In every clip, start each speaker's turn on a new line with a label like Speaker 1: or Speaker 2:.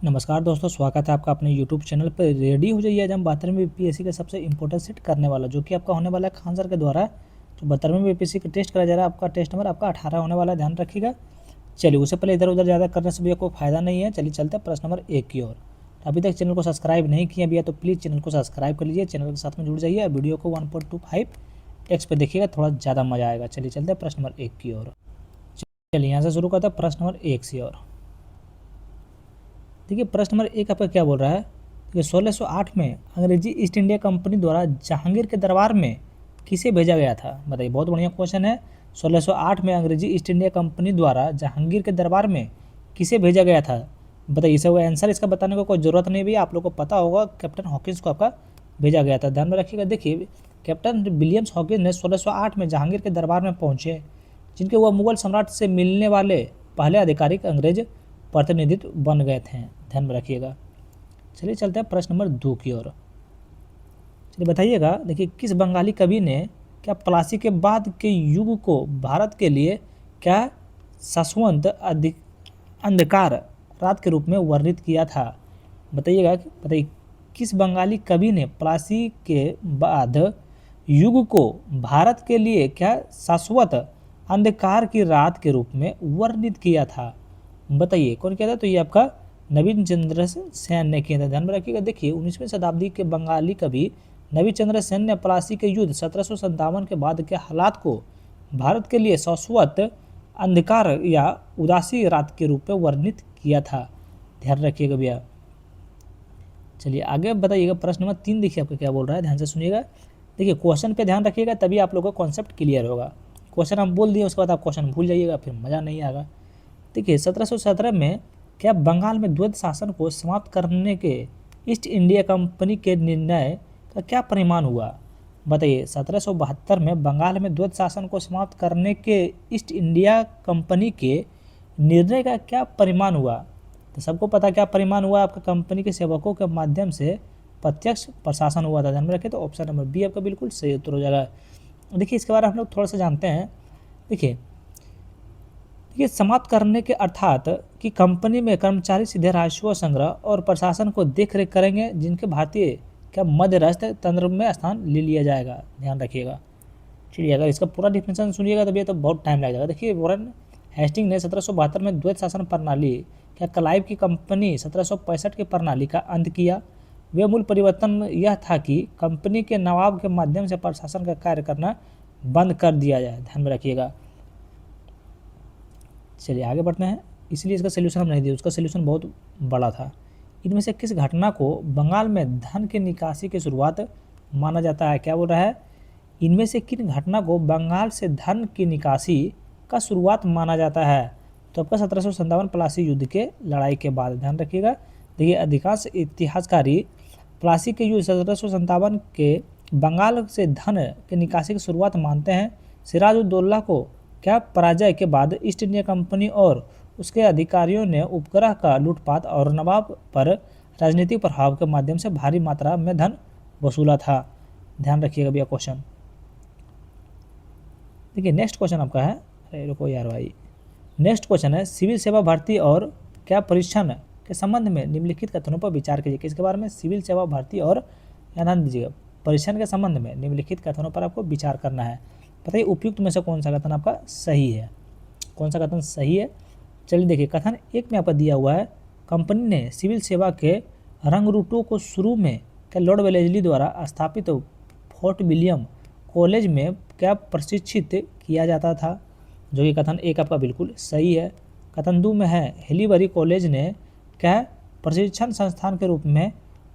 Speaker 1: नमस्कार दोस्तों, स्वागत है आपका अपने यूट्यूब चैनल पर। रेडी हो जाइए, आज हम 12वीं बीपीएससी का सबसे इंपॉर्टेंट सेट करने वाला, जो कि आपका होने वाला है खान सर के द्वारा। जो 12वीं बीपीएससी का टेस्ट करा जा रहा है, आपका टेस्ट नंबर आपका 18 होने वाला है, ध्यान रखिएगा। चलिए, उससे पहले इधर उधर ज़्यादा करने से भी आपको फायदा नहीं है। चलिए चलते हैं प्रश्न नंबर 1 की ओर। अभी तक चैनल को सब्सक्राइब नहीं किया भैया तो प्लीज़ चैनल को सब्सक्राइब कर लीजिए, चैनल के साथ में जुड़ जाइए। वीडियो को 1.25x पे देखिएगा, थोड़ा ज़्यादा मजा आएगा। चलिए चलते हैं प्रश्न नंबर 1 की ओर। चलिए यहाँ से शुरू करते हैं प्रश्न नंबर 1 की ओर। देखिए प्रश्न नंबर 1 आपका क्या बोल रहा है कि 1608 में अंग्रेजी ईस्ट इंडिया कंपनी द्वारा जहांगीर के दरबार में किसे भेजा गया था? बताइए, बहुत बढ़िया क्वेश्चन है। 1608 में अंग्रेजी ईस्ट इंडिया कंपनी द्वारा जहांगीर के दरबार में किसे भेजा गया था? बताइए, इसे आंसर इसका बताने को कोई ज़रूरत नहीं भी, आप लोग को पता होगा। कैप्टन हॉकिंस को आपका भेजा गया था, ध्यान में रखिएगा। देखिए, कैप्टन विलियम्स हॉकिंस ने 1608 में जहांगीर के दरबार में पहुंचे, जिनके वह मुगल सम्राट से मिलने वाले पहले आधिकारिक अंग्रेज प्रतिनिधित्व बन गए थे, ध्यान में रखिएगा। चलिए चलते हैं प्रश्न नंबर 2 की ओर। चलिए बताइएगा, देखिए किस बंगाली कवि ने क्या प्लासी के बाद के युग को भारत के लिए क्या शाश्वत अंधकार रात के रूप में वर्णित किया था? बताइएगा, बताइए किस बंगाली कवि ने प्लासी के बाद युग को भारत के लिए क्या शाश्वत अंधकार की रात के रूप में वर्णित किया था? बताइए कौन किया था? तो ये आपका नवीन चंद्र सेन ने किया था, ध्यान में रखिएगा। देखिए 19वीं शताब्दी के बंगाली कवि नवीन चंद्र सेन ने प्लासी के युद्ध 1757 के बाद के हालात को भारत के लिए शाश्वत अंधकार या उदासी रात के रूप में वर्णित किया था, ध्यान रखिएगा भैया। चलिए आगे बताइएगा, प्रश्न नंबर 3 देखिए आपका क्या बोल रहा है, ध्यान से सुनिएगा। देखिए क्वेश्चन पे ध्यान रखिएगा, तभी आप लोगों का कॉन्सेप्ट क्लियर होगा। क्वेश्चन हम बोल दिए, उसके बाद आप क्वेश्चन भूल जाइएगा, फिर मज़ा नहीं आएगा। देखिए 1717 में क्या बंगाल में द्वैत शासन को समाप्त करने के ईस्ट इंडिया कंपनी के निर्णय का क्या परिणाम हुआ? बताइए, 1772 में बंगाल में द्वैत शासन को समाप्त करने के ईस्ट इंडिया कंपनी के निर्णय का क्या परिणाम हुआ? तो सबको पता क्या परिणाम हुआ? आपका कंपनी के सेवकों के माध्यम से प्रत्यक्ष प्रशासन हुआ था, ध्यान में रखिए। तो ऑप्शन नंबर बी आपका बिल्कुल सही उत्तर हो जाएगा। देखिए इसके बारे में हम लोग थोड़ा सा जानते हैं। देखिए समाप्त करने के अर्थात कि कंपनी में कर्मचारी सीधे राजस्व संग्रह और प्रशासन को देख रेख करेंगे, जिनके भारतीय क्या मध्यस्थ तंत्र में स्थान ले लिया जाएगा, ध्यान रखिएगा। चलिए अगर इसका पूरा डिफिनेशन सुनिएगा तभी तो बहुत टाइम लग जाएगा। देखिए वॉरेन हेस्टिंग ने 1772 में द्वैत शासन प्रणाली क्या क्लाइव की कंपनी 1765 की प्रणाली का अंत किया। वे मूल परिवर्तन यह था कि कंपनी के नवाब के माध्यम से प्रशासन का कार्य करना बंद कर दिया जाए, ध्यान में रखिएगा। चलिए आगे बढ़ते हैं। इसलिए इसका सोल्यूशन हम नहीं दिए, उसका सोल्यूशन बहुत बड़ा था। इनमें से किस घटना को बंगाल में धन की निकासी की शुरुआत माना जाता है? क्या बोल रहा है, इनमें से किन घटना को बंगाल से धन की निकासी का शुरुआत माना जाता है? तो आपका 1757 प्लासी युद्ध के लड़ाई के बाद, ध्यान रखिएगा। देखिए अधिकांश इतिहासकारी प्लासी के युद्ध 1757 के बंगाल से धन की निकासी की शुरुआत मानते हैं। सिराजुद्दौला को क्या पराजय के बाद ईस्ट इंडिया कंपनी और उसके अधिकारियों ने उपग्रह का लूटपाट और नवाब पर राजनीतिक प्रभाव के माध्यम से भारी मात्रा में धन वसूला था, ध्यान रखिएगा भैया क्वेश्चन। देखिए नेक्स्ट क्वेश्चन आपका है, अरे रुको यार भाई, नेक्स्ट क्वेश्चन है सिविल सेवा भर्ती और क्या परीक्षण के संबंध में निम्नलिखित कथनों पर विचार कीजिए। किसके बारे में? सिविल सेवा भर्ती और, ध्यान दीजिएगा, परीक्षण के संबंध में निम्नलिखित कथनों पर आपको विचार करना है। बताइए उपयुक्त में से कौन सा कथन आपका सही है, कौन सा कथन सही है? चलिए देखिए कथन 1 में आपका दिया हुआ है, कंपनी ने सिविल सेवा के रंगरूटों को शुरू में क्या लॉर्ड वेलेस्ली द्वारा स्थापित फोर्ट विलियम कॉलेज में क्या प्रशिक्षित किया जाता था, जो कि कथन 1 आपका बिल्कुल सही है। कथन 2 में है हेलीबरी कॉलेज ने क्या प्रशिक्षण संस्थान के रूप में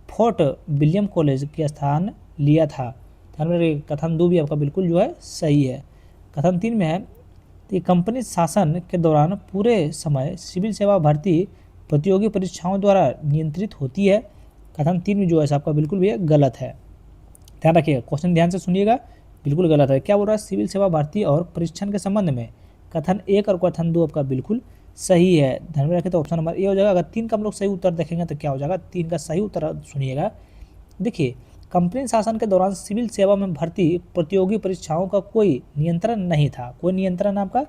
Speaker 1: फोर्ट विलियम कॉलेज के स्थान लिया था, ध्यान में रखिए। कथन 2 भी आपका बिल्कुल जो है सही है। कथन 3 में है कि कंपनी शासन के दौरान पूरे समय सिविल सेवा भर्ती प्रतियोगी परीक्षाओं द्वारा नियंत्रित होती है। कथन 3 में जो है आपका बिल्कुल भी गलत है, ध्यान रखिएगा। क्वेश्चन ध्यान से सुनिएगा, बिल्कुल गलत है। क्या बोल रहा है? सिविल सेवा भर्ती और परीक्षण के संबंध में कथन 1 और कथन 2 आपका बिल्कुल सही है, ध्यान में रखिए। तो ऑप्शन नंबर ए हो जाएगा। अगर 3 का हम लोग सही उत्तर देखेंगे तो क्या हो जाएगा? 3 का सही उत्तर सुनिएगा। देखिए कंपनी शासन के दौरान सिविल सेवा में भर्ती प्रतियोगी परीक्षाओं का कोई नियंत्रण नहीं था, कोई नियंत्रण आपका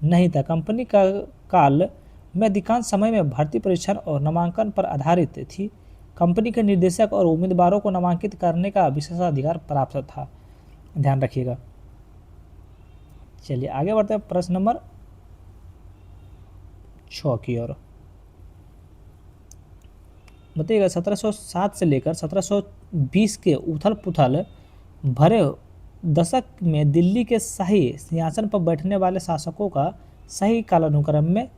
Speaker 1: नहीं था। कंपनी का काल में अधिकांश समय में भर्ती परीक्षण और नामांकन पर आधारित थी। कंपनी के निर्देशक और उम्मीदवारों को नामांकित करने का विशेषाधिकार प्राप्त था। ध्यान रखिएगा। चलिए आगे बढ़ते हैं प्रश्न नंबर 6 की ओर। बताइएगा 1707 से लेकर 1720 के उथल पुथल भरे दशक में दिल्ली के शाही सिंहासन पर बैठने वाले शासकों का सही कालानुक्रम में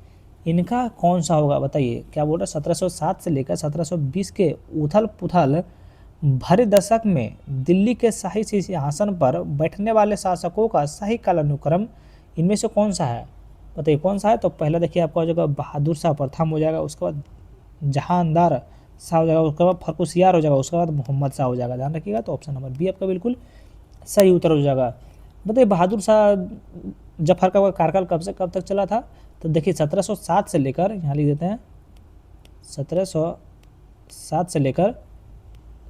Speaker 1: इनका कौन सा होगा? बताइए क्या बोल रहा है। 1707 से लेकर 1720 के उथल पुथल भरे दशक में दिल्ली के शाही सिंहासन पर बैठने वाले शासकों का सही कालानुक्रम इनमें से कौन सा है? बताइए कौन सा है। तो पहला देखिए आपका हो जाएगा बहादुर शाह प्रथम हो जाएगा, उसके बाद जहांदार शाह हो जाएगा, उसके बाद फर्रुखसियार हो जाएगा, उसके बाद मोहम्मद शाह हो जाएगा। ध्यान रखिएगा। तो ऑप्शन नंबर बी आपका बिल्कुल सही उत्तर हो जाएगा। बताइए बहादुर शाह जफर का कार्यकाल कब से कब तक चला था? तो देखिए 1707 से लेकर, यहाँ लिख देते हैं 1707 से लेकर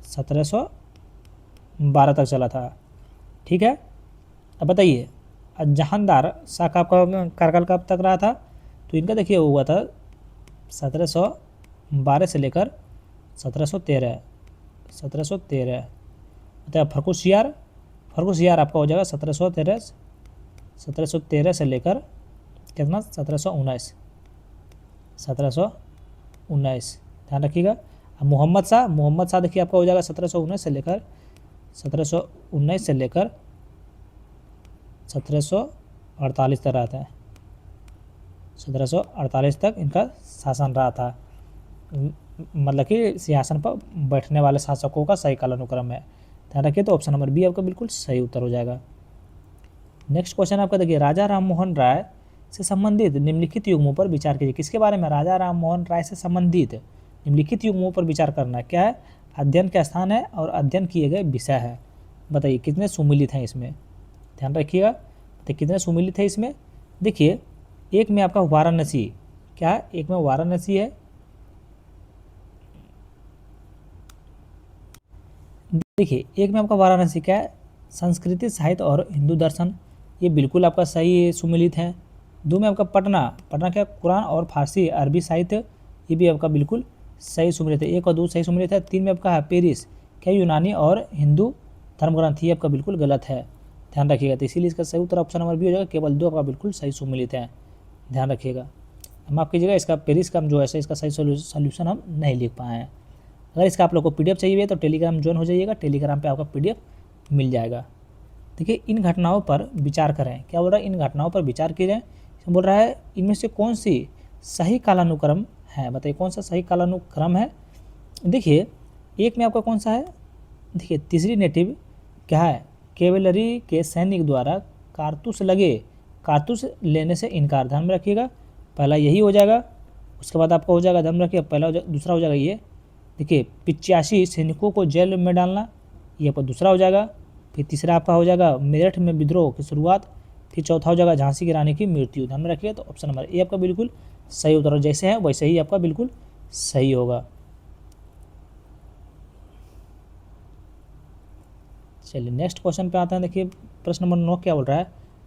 Speaker 1: 1712 तक चला था। ठीक है। अब बताइए जहांदार शाह का कार्यकाल कब तक रहा था? तो इनका देखिए हुआ था 1712 से लेकर 1713। बताइए फर्रुखसियार आपका हो जाएगा 1713 से लेकर कितना 1719। ध्यान रखिएगा। अब मोहम्मद शाह देखिए आपका हो जाएगा 1719 से लेकर 1748 तक रहा था। 1748 तक इनका शासन रहा था। मतलब कि सिंहासन पर बैठने वाले शासकों का सही कालानुक्रम है। ध्यान रखिए। तो ऑप्शन नंबर बी आपका बिल्कुल सही उत्तर हो जाएगा। नेक्स्ट क्वेश्चन आपका देखिए राजा राममोहन राय से संबंधित निम्नलिखित युग्मों पर विचार कीजिए। किसके बारे में? राजा राममोहन राय से संबंधित निम्नलिखित युग्मों पर विचार करना। क्या है? अध्ययन का स्थान है और अध्ययन किए गए विषय है। बताइए कितने सुमिलित हैं इसमें? ध्यान रखिएगा। तो कितने सुमिलित है इसमें? देखिए एक में आपका वाराणसी, क्या है? एक में वाराणसी है। देखिए एक में आपका वाराणसी क्या है? संस्कृति साहित्य और हिंदू दर्शन, ये बिल्कुल आपका सही सुमिलित है। दो में आपका पटना क्या? कुरान और फारसी अरबी साहित्य, ये भी आपका बिल्कुल सही सुमिलित है। 1 और 2 सही सुमिलित है। 3 में आपका है पेरिस, क्या? यूनानी और हिंदू धर्मग्रंथ, ये आपका बिल्कुल गलत है। ध्यान रखिएगा। तो इसीलिए इसका सही उत्तर ऑप्शन नंबर बी हो जाएगा। केवल 2 आपका बिल्कुल सही सुमिलित है। ध्यान रखिएगा। माफ कीजिएगा, इसका पेरिस का जो है इसका सही सोल्यूशन हम नहीं लिख पाए हैं। अगर इसका आप लोग को पीडीएफ चाहिए तो टेलीग्राम ज्वाइन हो जाइएगा। टेलीग्राम पे आपका पीडीएफ मिल जाएगा। देखिए इन घटनाओं पर विचार करें। क्या बोल रहा है? इन घटनाओं पर विचार कीजिए। बोल रहा है इनमें से कौन सी सही कालानुक्रम है? बताइए कौन सा सही कालानुक्रम है? देखिए एक में आपका कौन सा है? देखिए तीसरी नेटिव क्या है? कैवेलरी के सैनिक द्वारा कारतूस लेने से इनकार। ध्यान में रखिएगा। पहला यही हो जाएगा। उसके बाद आपका हो जाएगा, ध्यान रखिए, पहला दूसरा हो जाएगा ये। देखिए 85 सैनिकों को जेल में डालना, ये आपका दूसरा हो जाएगा। फिर तीसरा आपका हो जाएगा मेरठ में विद्रोह की शुरुआत। फिर चौथा हो जाएगा झांसी की रानी की मृत्यु। ध्यान में रखिए। तो ऑप्शन नंबर ए आपका बिल्कुल सही उत्तर, जैसे है वैसे ही आपका बिल्कुल सही होगा। चलिए नेक्स्ट क्वेश्चन पे आते हैं। देखिए प्रश्न नंबर 9 क्या बोल रहा है?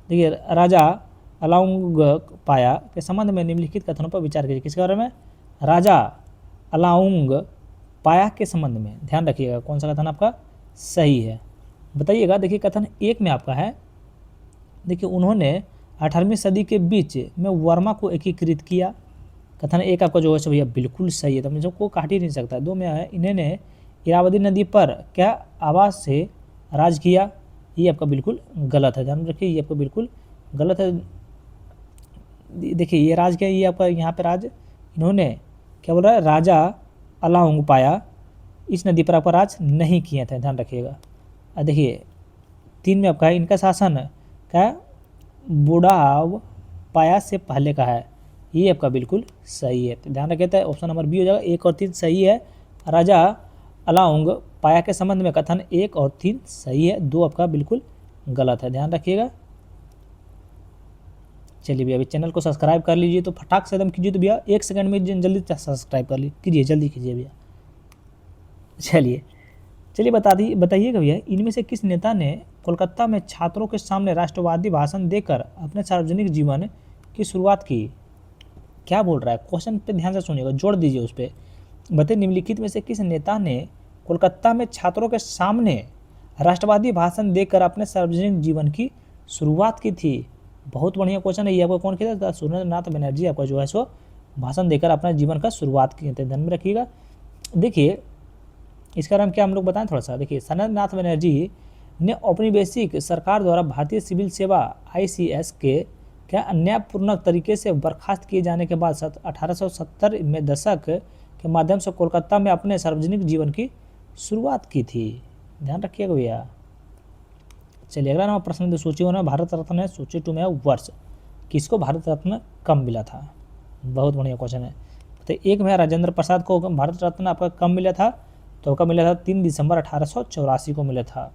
Speaker 1: देखिए राजा अलाउंग पाया के संबंध में निम्नलिखित कथनों पर विचार कीजिए। किसके बारे में? राजा अलाउंग पाया के संबंध में। ध्यान रखिएगा कौन सा कथन आपका सही है, बताइएगा। देखिए कथन 1 में आपका है, देखिए उन्होंने 18वीं सदी के बीच में वर्मा को एकीकृत किया। कथन 1 आपका जो है सो भैया बिल्कुल सही है, तो हम सबको काट ही नहीं सकता। 2 में है इन्होंने इरावदी नदी पर क्या आवाज़ से राज किया, ये आपका बिल्कुल गलत है। ध्यान रखिए ये आपका बिल्कुल गलत है। देखिए ये राज क्या है? ये आपका यहाँ पे राज इन्होंने क्या बोल रहा है? राजा अलाउंग पाया इस नदी पर आपका राज नहीं किए थे। ध्यान रखिएगा। देखिए 3 में आपका है इनका शासन क्या बुढ़ाव पाया से पहले का है, ये आपका बिल्कुल सही है। तो ध्यान रखिए ऑप्शन नंबर बी हो जाएगा। 1 और 3 सही है। राजा अलाउंग पाया के संबंध में कथन 1 और 3 सही है, 2 आपका बिल्कुल गलत है। ध्यान रखिएगा। चलिए भैया अभी चैनल को सब्सक्राइब कर लीजिए, तो फटाक से एकदम कीजिए। तो भैया 1 सेकंड में जल्दी सब्सक्राइब कर कीजिए, जल्दी कीजिए भैया। चलिए बताइएगा भैया इनमें से किस नेता ने कोलकाता में छात्रों के सामने राष्ट्रवादी भाषण देकर अपने सार्वजनिक जीवन की शुरुआत की? क्या बोल रहा है, क्वेश्चन पे ध्यान से सुनिएगा, जोड़ दीजिए उस पर। बताइए निम्नलिखित में से किस नेता ने कोलकाता में छात्रों के सामने राष्ट्रवादी भाषण देकर अपने सार्वजनिक जीवन की शुरुआत की थी। बहुत बढ़िया क्वेश्चन है ये। आपको कौन किया था? सुरेंद्र नाथ बनर्जी आपका जो है सो भाषण देकर अपना जीवन का शुरुआत किए थे। ध्यान में रखिएगा। देखिए इसका नाम क्या हम लोग बताएं थोड़ा सा। देखिए सुरेंद्र नाथ बनर्जी ने औपनिवेशिक सरकार द्वारा भारतीय सिविल सेवा ICS के क्या अन्यायपूर्ण तरीके से बर्खास्त किए जाने के बाद 1870 में दशक के माध्यम से कोलकाता में अपने सार्वजनिक जीवन की शुरुआत की थी। ध्यान रखिएगा भैया। चलिए अगला नंबर प्रश्न सूची वन में भारत रत्न है, सूची 2 में है वर्ष। किसको भारत रत्न कब मिला था? बहुत बढ़िया क्वेश्चन है। तो एक में राजेंद्र प्रसाद को भारत रत्न आपका कब मिला था? तो कब मिला था? 3 दिसंबर 1884 को मिला था।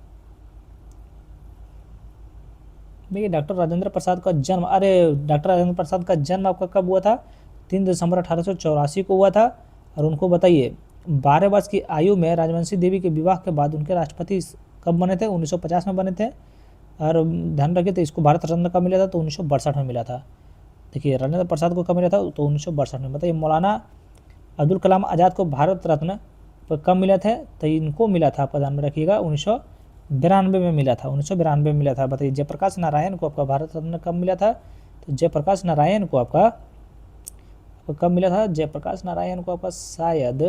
Speaker 1: देखिए डॉक्टर राजेंद्र प्रसाद का जन्म, डॉक्टर राजेंद्र प्रसाद का जन्म आपका कब हुआ था? 3 दिसंबर 1884 को हुआ था। और उनको बताइए 12 वर्ष की आयु में राजवंशी देवी के विवाह के बाद उनके राष्ट्रपति कब बने थे? 1950 में बने थे। और ध्यान रखिए तो इसको भारत रत्न कब मिला था? तो 1962 में मिला था। देखिए राजेंद्र प्रसाद को कब मिला था? तो 1962 में। बताइए मौलाना अब्दुल कलाम आज़ाद को भारत रत्न कब मिला था? तो इनको मिला था आपका, ध्यान में रखिएगा, 1992 में मिला था। 1992 में मिला था। बताइए जयप्रकाश नारायण को आपका भारत रत्न कब मिला था? तो जयप्रकाश नारायण को आपका कब मिला था? जयप्रकाश नारायण को आपका शायद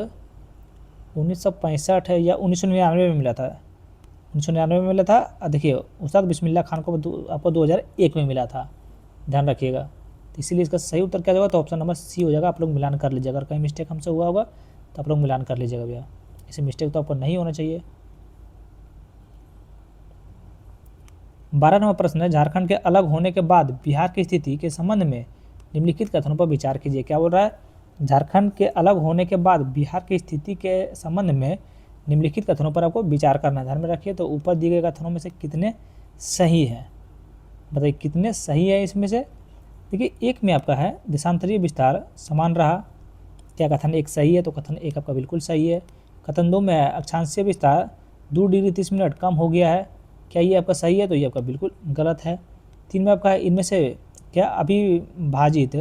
Speaker 1: 1965 या 1999 में मिला था। 1999 में मिला था। देखिए उस्ताद बिस्मिल्लाह खान को आपको 2001 में मिला था। ध्यान रखिएगा। तो इसीलिए इसका सही उत्तर क्या होगा? तो ऑप्शन नंबर C हो जाएगा। आप लोग मिलान कर लीजिएगा। अगर कहीं मिस्टेक हमसे हुआ होगा तो आप लोग मिलान कर लीजिएगा भैया। इसे मिस्टेक तो आपको नहीं होना चाहिए। 12 नंबर प्रश्न है, झारखंड के अलग होने के बाद बिहार की स्थिति के संबंध में निम्नलिखित कथनों पर विचार कीजिए। क्या बोल रहा है? झारखंड के अलग होने के बाद बिहार की स्थिति के संबंध में निम्नलिखित कथनों पर आपको विचार करना है। ध्यान में रखिए। तो ऊपर दिए गए कथनों में से कितने सही हैं? बताइए कितने सही है इसमें से। देखिए एक में आपका है देशांतरीय विस्तार समान रहा। क्या कथन 1 सही है? तो कथन 1 आपका बिल्कुल सही है। कथन 2 में है अक्षांशीय विस्तार 2 डिग्री 30 मिनट कम हो गया है। क्या ये आपका सही है? तो ये आपका बिल्कुल गलत है। 3 में आपका है इनमें से क्या अविभाजित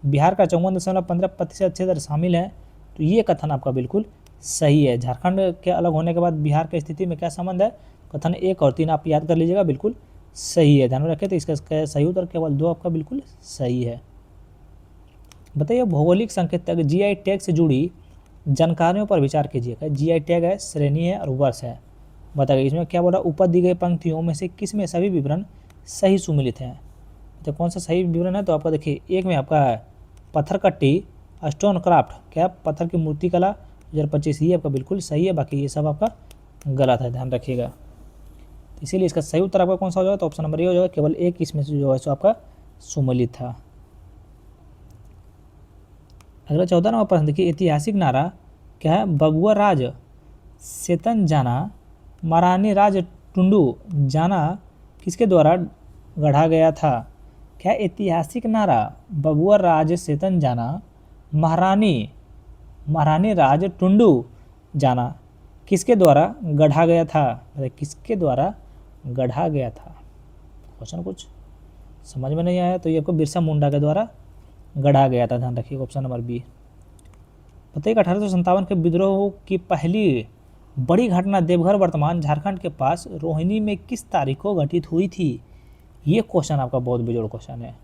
Speaker 1: बिहार का 54.15% क्षेत्र शामिल है? तो ये कथन आपका बिल्कुल सही है। झारखंड के अलग होने के बाद बिहार की स्थिति में क्या संबंध है? कथन 1 और 3 आप याद कर लीजिएगा, बिल्कुल सही है। ध्यान में रखें। तो इसका सही उत्तर केवल 2 आपका बिल्कुल सही है। बताइए भौगोलिक संकेतक GI टैग से जुड़ी जानकारियों पर विचार कीजिएगा। GI टैग है, श्रेणी है और वर्ष है। बताइए इसमें क्या बोला? ऊपर दी गई पंक्तियों में से किस में सभी विवरण सही सुमिलित हैं? तो कौन सा सही विवरण है? तो आपका देखिए एक में आपका है पत्थर कट्टी स्टोन क्राफ्ट, क्या पत्थर की मूर्ति कला 2025, ये आपका बिल्कुल सही है। बाकी ये सब आपका गलत है। ध्यान रखिएगा। इसीलिए इसका सही उत्तर आपका कौन सा हो जाएगा? तो ऑप्शन नंबर ए हो जाएगा। केवल एक इसमें से जो है सो आपका सुमिलित था। अगला 14 नंबर प्रश्न देखिए, ऐतिहासिक नारा क्या है? बबुआ राज सेतन जाना महारानी राज टुंडू जाना किसके द्वारा गढ़ा गया था? क्या ऐतिहासिक नारा बबुआ राज सेतन जाना महारानी राज टुंडू जाना किसके द्वारा गढ़ा गया था? किसके द्वारा गढ़ा गया था? क्वेश्चन कुछ समझ में नहीं आया तो ये आपको बिरसा मुंडा के द्वारा गढ़ा गया था। ध्यान रखिए ऑप्शन नंबर बी। बताइए 1857 के विद्रोह की पहली बड़ी घटना देवघर वर्तमान झारखंड के पास रोहिणी में किस तारीख को घटित हुई थी? ये क्वेश्चन आपका बहुत बेजोड़ क्वेश्चन है।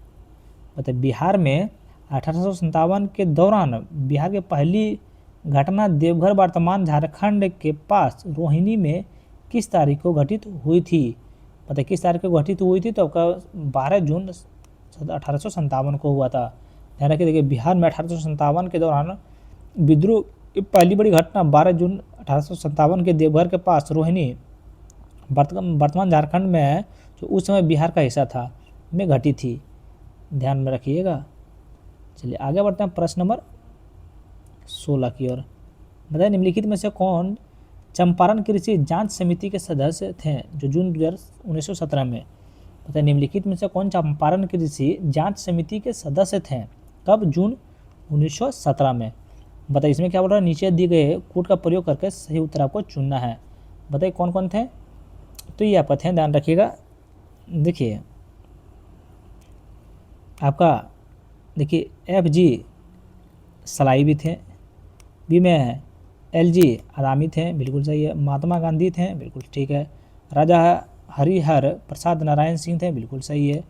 Speaker 1: बताइए बिहार में 1857 के दौरान बिहार के पहली घटना देवघर वर्तमान झारखंड के पास रोहिणी में किस तारीख को घटित हुई थी? बताइए किस तारीख को घटित हुई थी? तो आपका 12 जून 1857 को हुआ था। ध्यान रखिए। देखिए बिहार में 1857 के दौरान विद्रोह की पहली बड़ी घटना 12 जून 1857 के देवघर के पास रोहिणी वर्तमान झारखंड में है, जो उस समय बिहार का हिस्सा था, में घटी थी। ध्यान में रखिएगा। चलिए आगे बढ़ते हैं प्रश्न नंबर 16 की ओर। बताइए निम्नलिखित में से कौन चंपारण कृषि जांच समिति के सदस्य थे जो जून 1917 में? बताइए निम्नलिखित में से कौन चंपारण कृषि जांच समिति के सदस्य थे? कब? जून 1917 में। बताइए इसमें क्या बोल रहा है? नीचे दिए गए कोड का प्रयोग करके सही उत्तर आपको चुनना है। बताइए कौन कौन थे? तो ये आपका थे, ध्यान रखिएगा। देखिए आपका देखिए FG सलाई भी थे। बी में है एलजी आदामी थे, बिल्कुल सही है। महात्मा गांधी थे, बिल्कुल ठीक है। राजा हरिहर प्रसाद नारायण सिंह थे, बिल्कुल सही है।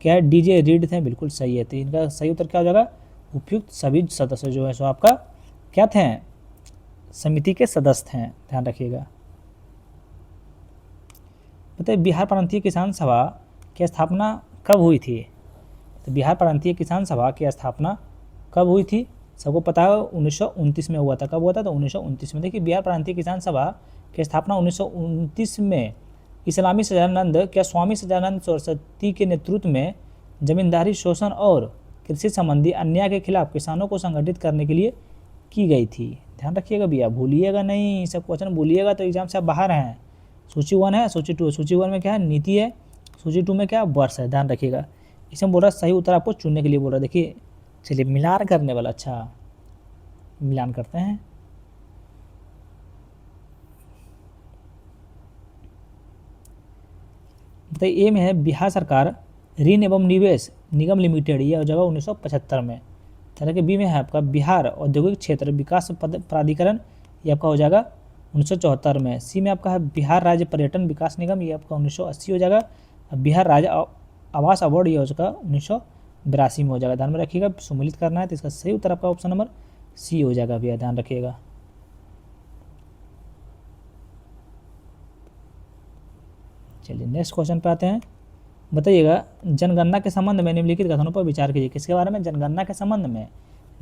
Speaker 1: क्या है, डीजे रीड थे, बिल्कुल सही है। तो इनका सही उत्तर क्या हो जाएगा, उपयुक्त सभी सदस्य जो है सो आपका क्या थे, समिति के सदस्य थे, ध्यान रखिएगा। बताइए बिहार प्रांतीय किसान सभा की स्थापना कब हुई थी। तो बिहार प्रांतीय किसान सभा की स्थापना कब हुई थी, सबको पता है 1929 में हुआ था। कब हुआ था, तो 1929 में। देखिए बिहार प्रांतीय किसान सभा की स्थापना 1929 में इस्लामी सजानंद क्या स्वामी सजानंद सरस्वती के नेतृत्व में जमींदारी शोषण और कृषि संबंधी अन्याय के खिलाफ किसानों को संगठित करने के लिए की गई थी। ध्यान रखिएगा भैया, भूलिएगा नहीं, सब क्वेश्चन भूलिएगा तो एग्जाम से आप बाहर हैं। सूची 1 है, सूची 2 है। सूची 1 में क्या है, नीति है। सूची 2 में क्या है, वर्ष है। ध्यान रखिएगा। इसमें बोल रहा है सही उत्तर आपको चुनने के लिए बोल रहा है। देखिए चलिए मिलान करने वाला, अच्छा मिलान करते हैं। तो ए में है बिहार सरकार ऋण एवं निवेश निगम लिमिटेड, यह हो जाएगा 1975 में। तरह के बी में है आपका बिहार औद्योगिक क्षेत्र विकास प्राधिकरण, ये आपका हो जाएगा 1974 में। सी में आपका है बिहार राज्य पर्यटन विकास निगम, ये आपका 1980 हो जाएगा। बिहार राज्य आवास अवार्ड, ये हो जाएगा 1982 में हो जाएगा। ध्यान में रखिएगा, सम्मिलित करना है तो इसका सही उत्तर आपका ऑप्शन नंबर सी हो जाएगा भैया, ध्यान रखिएगा। चलिए नेक्स्ट क्वेश्चन पे आते हैं। बताइएगा जनगणना के संबंध में निम्नलिखित कथनों पर विचार कीजिए। किसके बारे में, जनगणना के संबंध में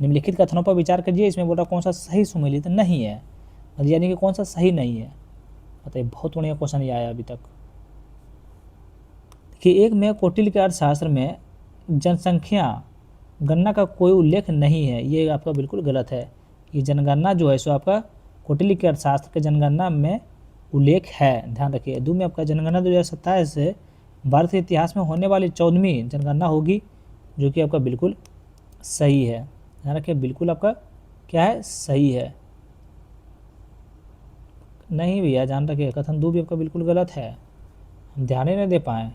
Speaker 1: निम्नलिखित कथनों पर विचार कीजिए। इसमें बोल रहा कौन सा सही सुमेलित नहीं है, यानी कि कौन सा सही नहीं है। बताइए, बहुत बढ़िया क्वेश्चन ये आया अभी तक। कि एक में कौटिल्य के अर्थशास्त्र में जनसंख्या गणना का कोई उल्लेख नहीं है, ये आपका बिल्कुल गलत है। ये जनगणना जो है सो आपका कौटिल्य के अर्थशास्त्र के जनगणना में उल्लेख है, ध्यान रखिए। 2 में आपका जनगणना 2027 से भारत के इतिहास में होने वाली 14वीं जनगणना होगी, जो कि आपका बिल्कुल सही है। ध्यान रखिए, बिल्कुल आपका क्या है, सही है। नहीं भैया ध्यान रखिए, कथन 2 भी आपका बिल्कुल गलत है, हम ध्यान ही नहीं दे पाएँ।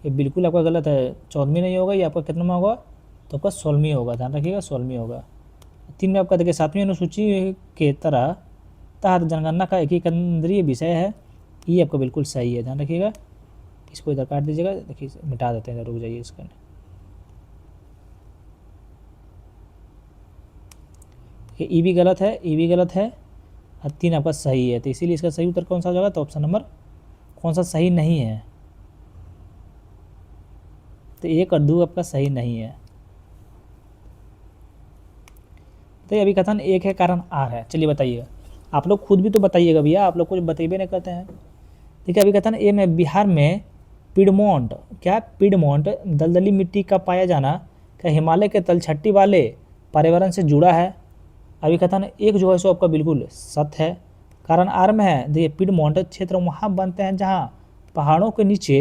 Speaker 1: ये बिल्कुल आपका गलत है, 14वीं नहीं होगा, ये आपका कितना में होगा, तो आपका 16वीं होगा। ध्यान रखिएगा, 16वीं होगा। 3 में आपका देखिए 7वीं अनुसूची के तहत जनगणना का एक ही केंद्रीय विषय है, ये आपका बिल्कुल सही है। ध्यान रखिएगा, इसको इधर काट दीजिएगा, देखिए मिटा देते हैं, रुक जाइए इसका। ई भी गलत है, ई भी गलत है, और 3 आपका सही है। तो इसीलिए इसका सही उत्तर कौन सा हो जाएगा, तो ऑप्शन नंबर कौन सा सही नहीं है, तो 1 और 2 आपका सही नहीं है। तो अभी कथन 1 है, कारण आर है। चलिए बताइएगा, आप लोग खुद भी तो बताइएगा भैया, आप लोग कुछ बतेबे नहीं करते हैं। ठीक है, अभी कथन ए में बिहार में पिडमोंट, क्या पिडमोंट दलदली मिट्टी का पाया जाना क्या हिमालय के तलछट्टी वाले पर्यावरण से जुड़ा है। अभी कथन 1 जो है सो आपका बिल्कुल सत्य है। कारण आर में है, देखिए पिडमोंट क्षेत्र वहाँ बनते हैं जहाँ पहाड़ों के नीचे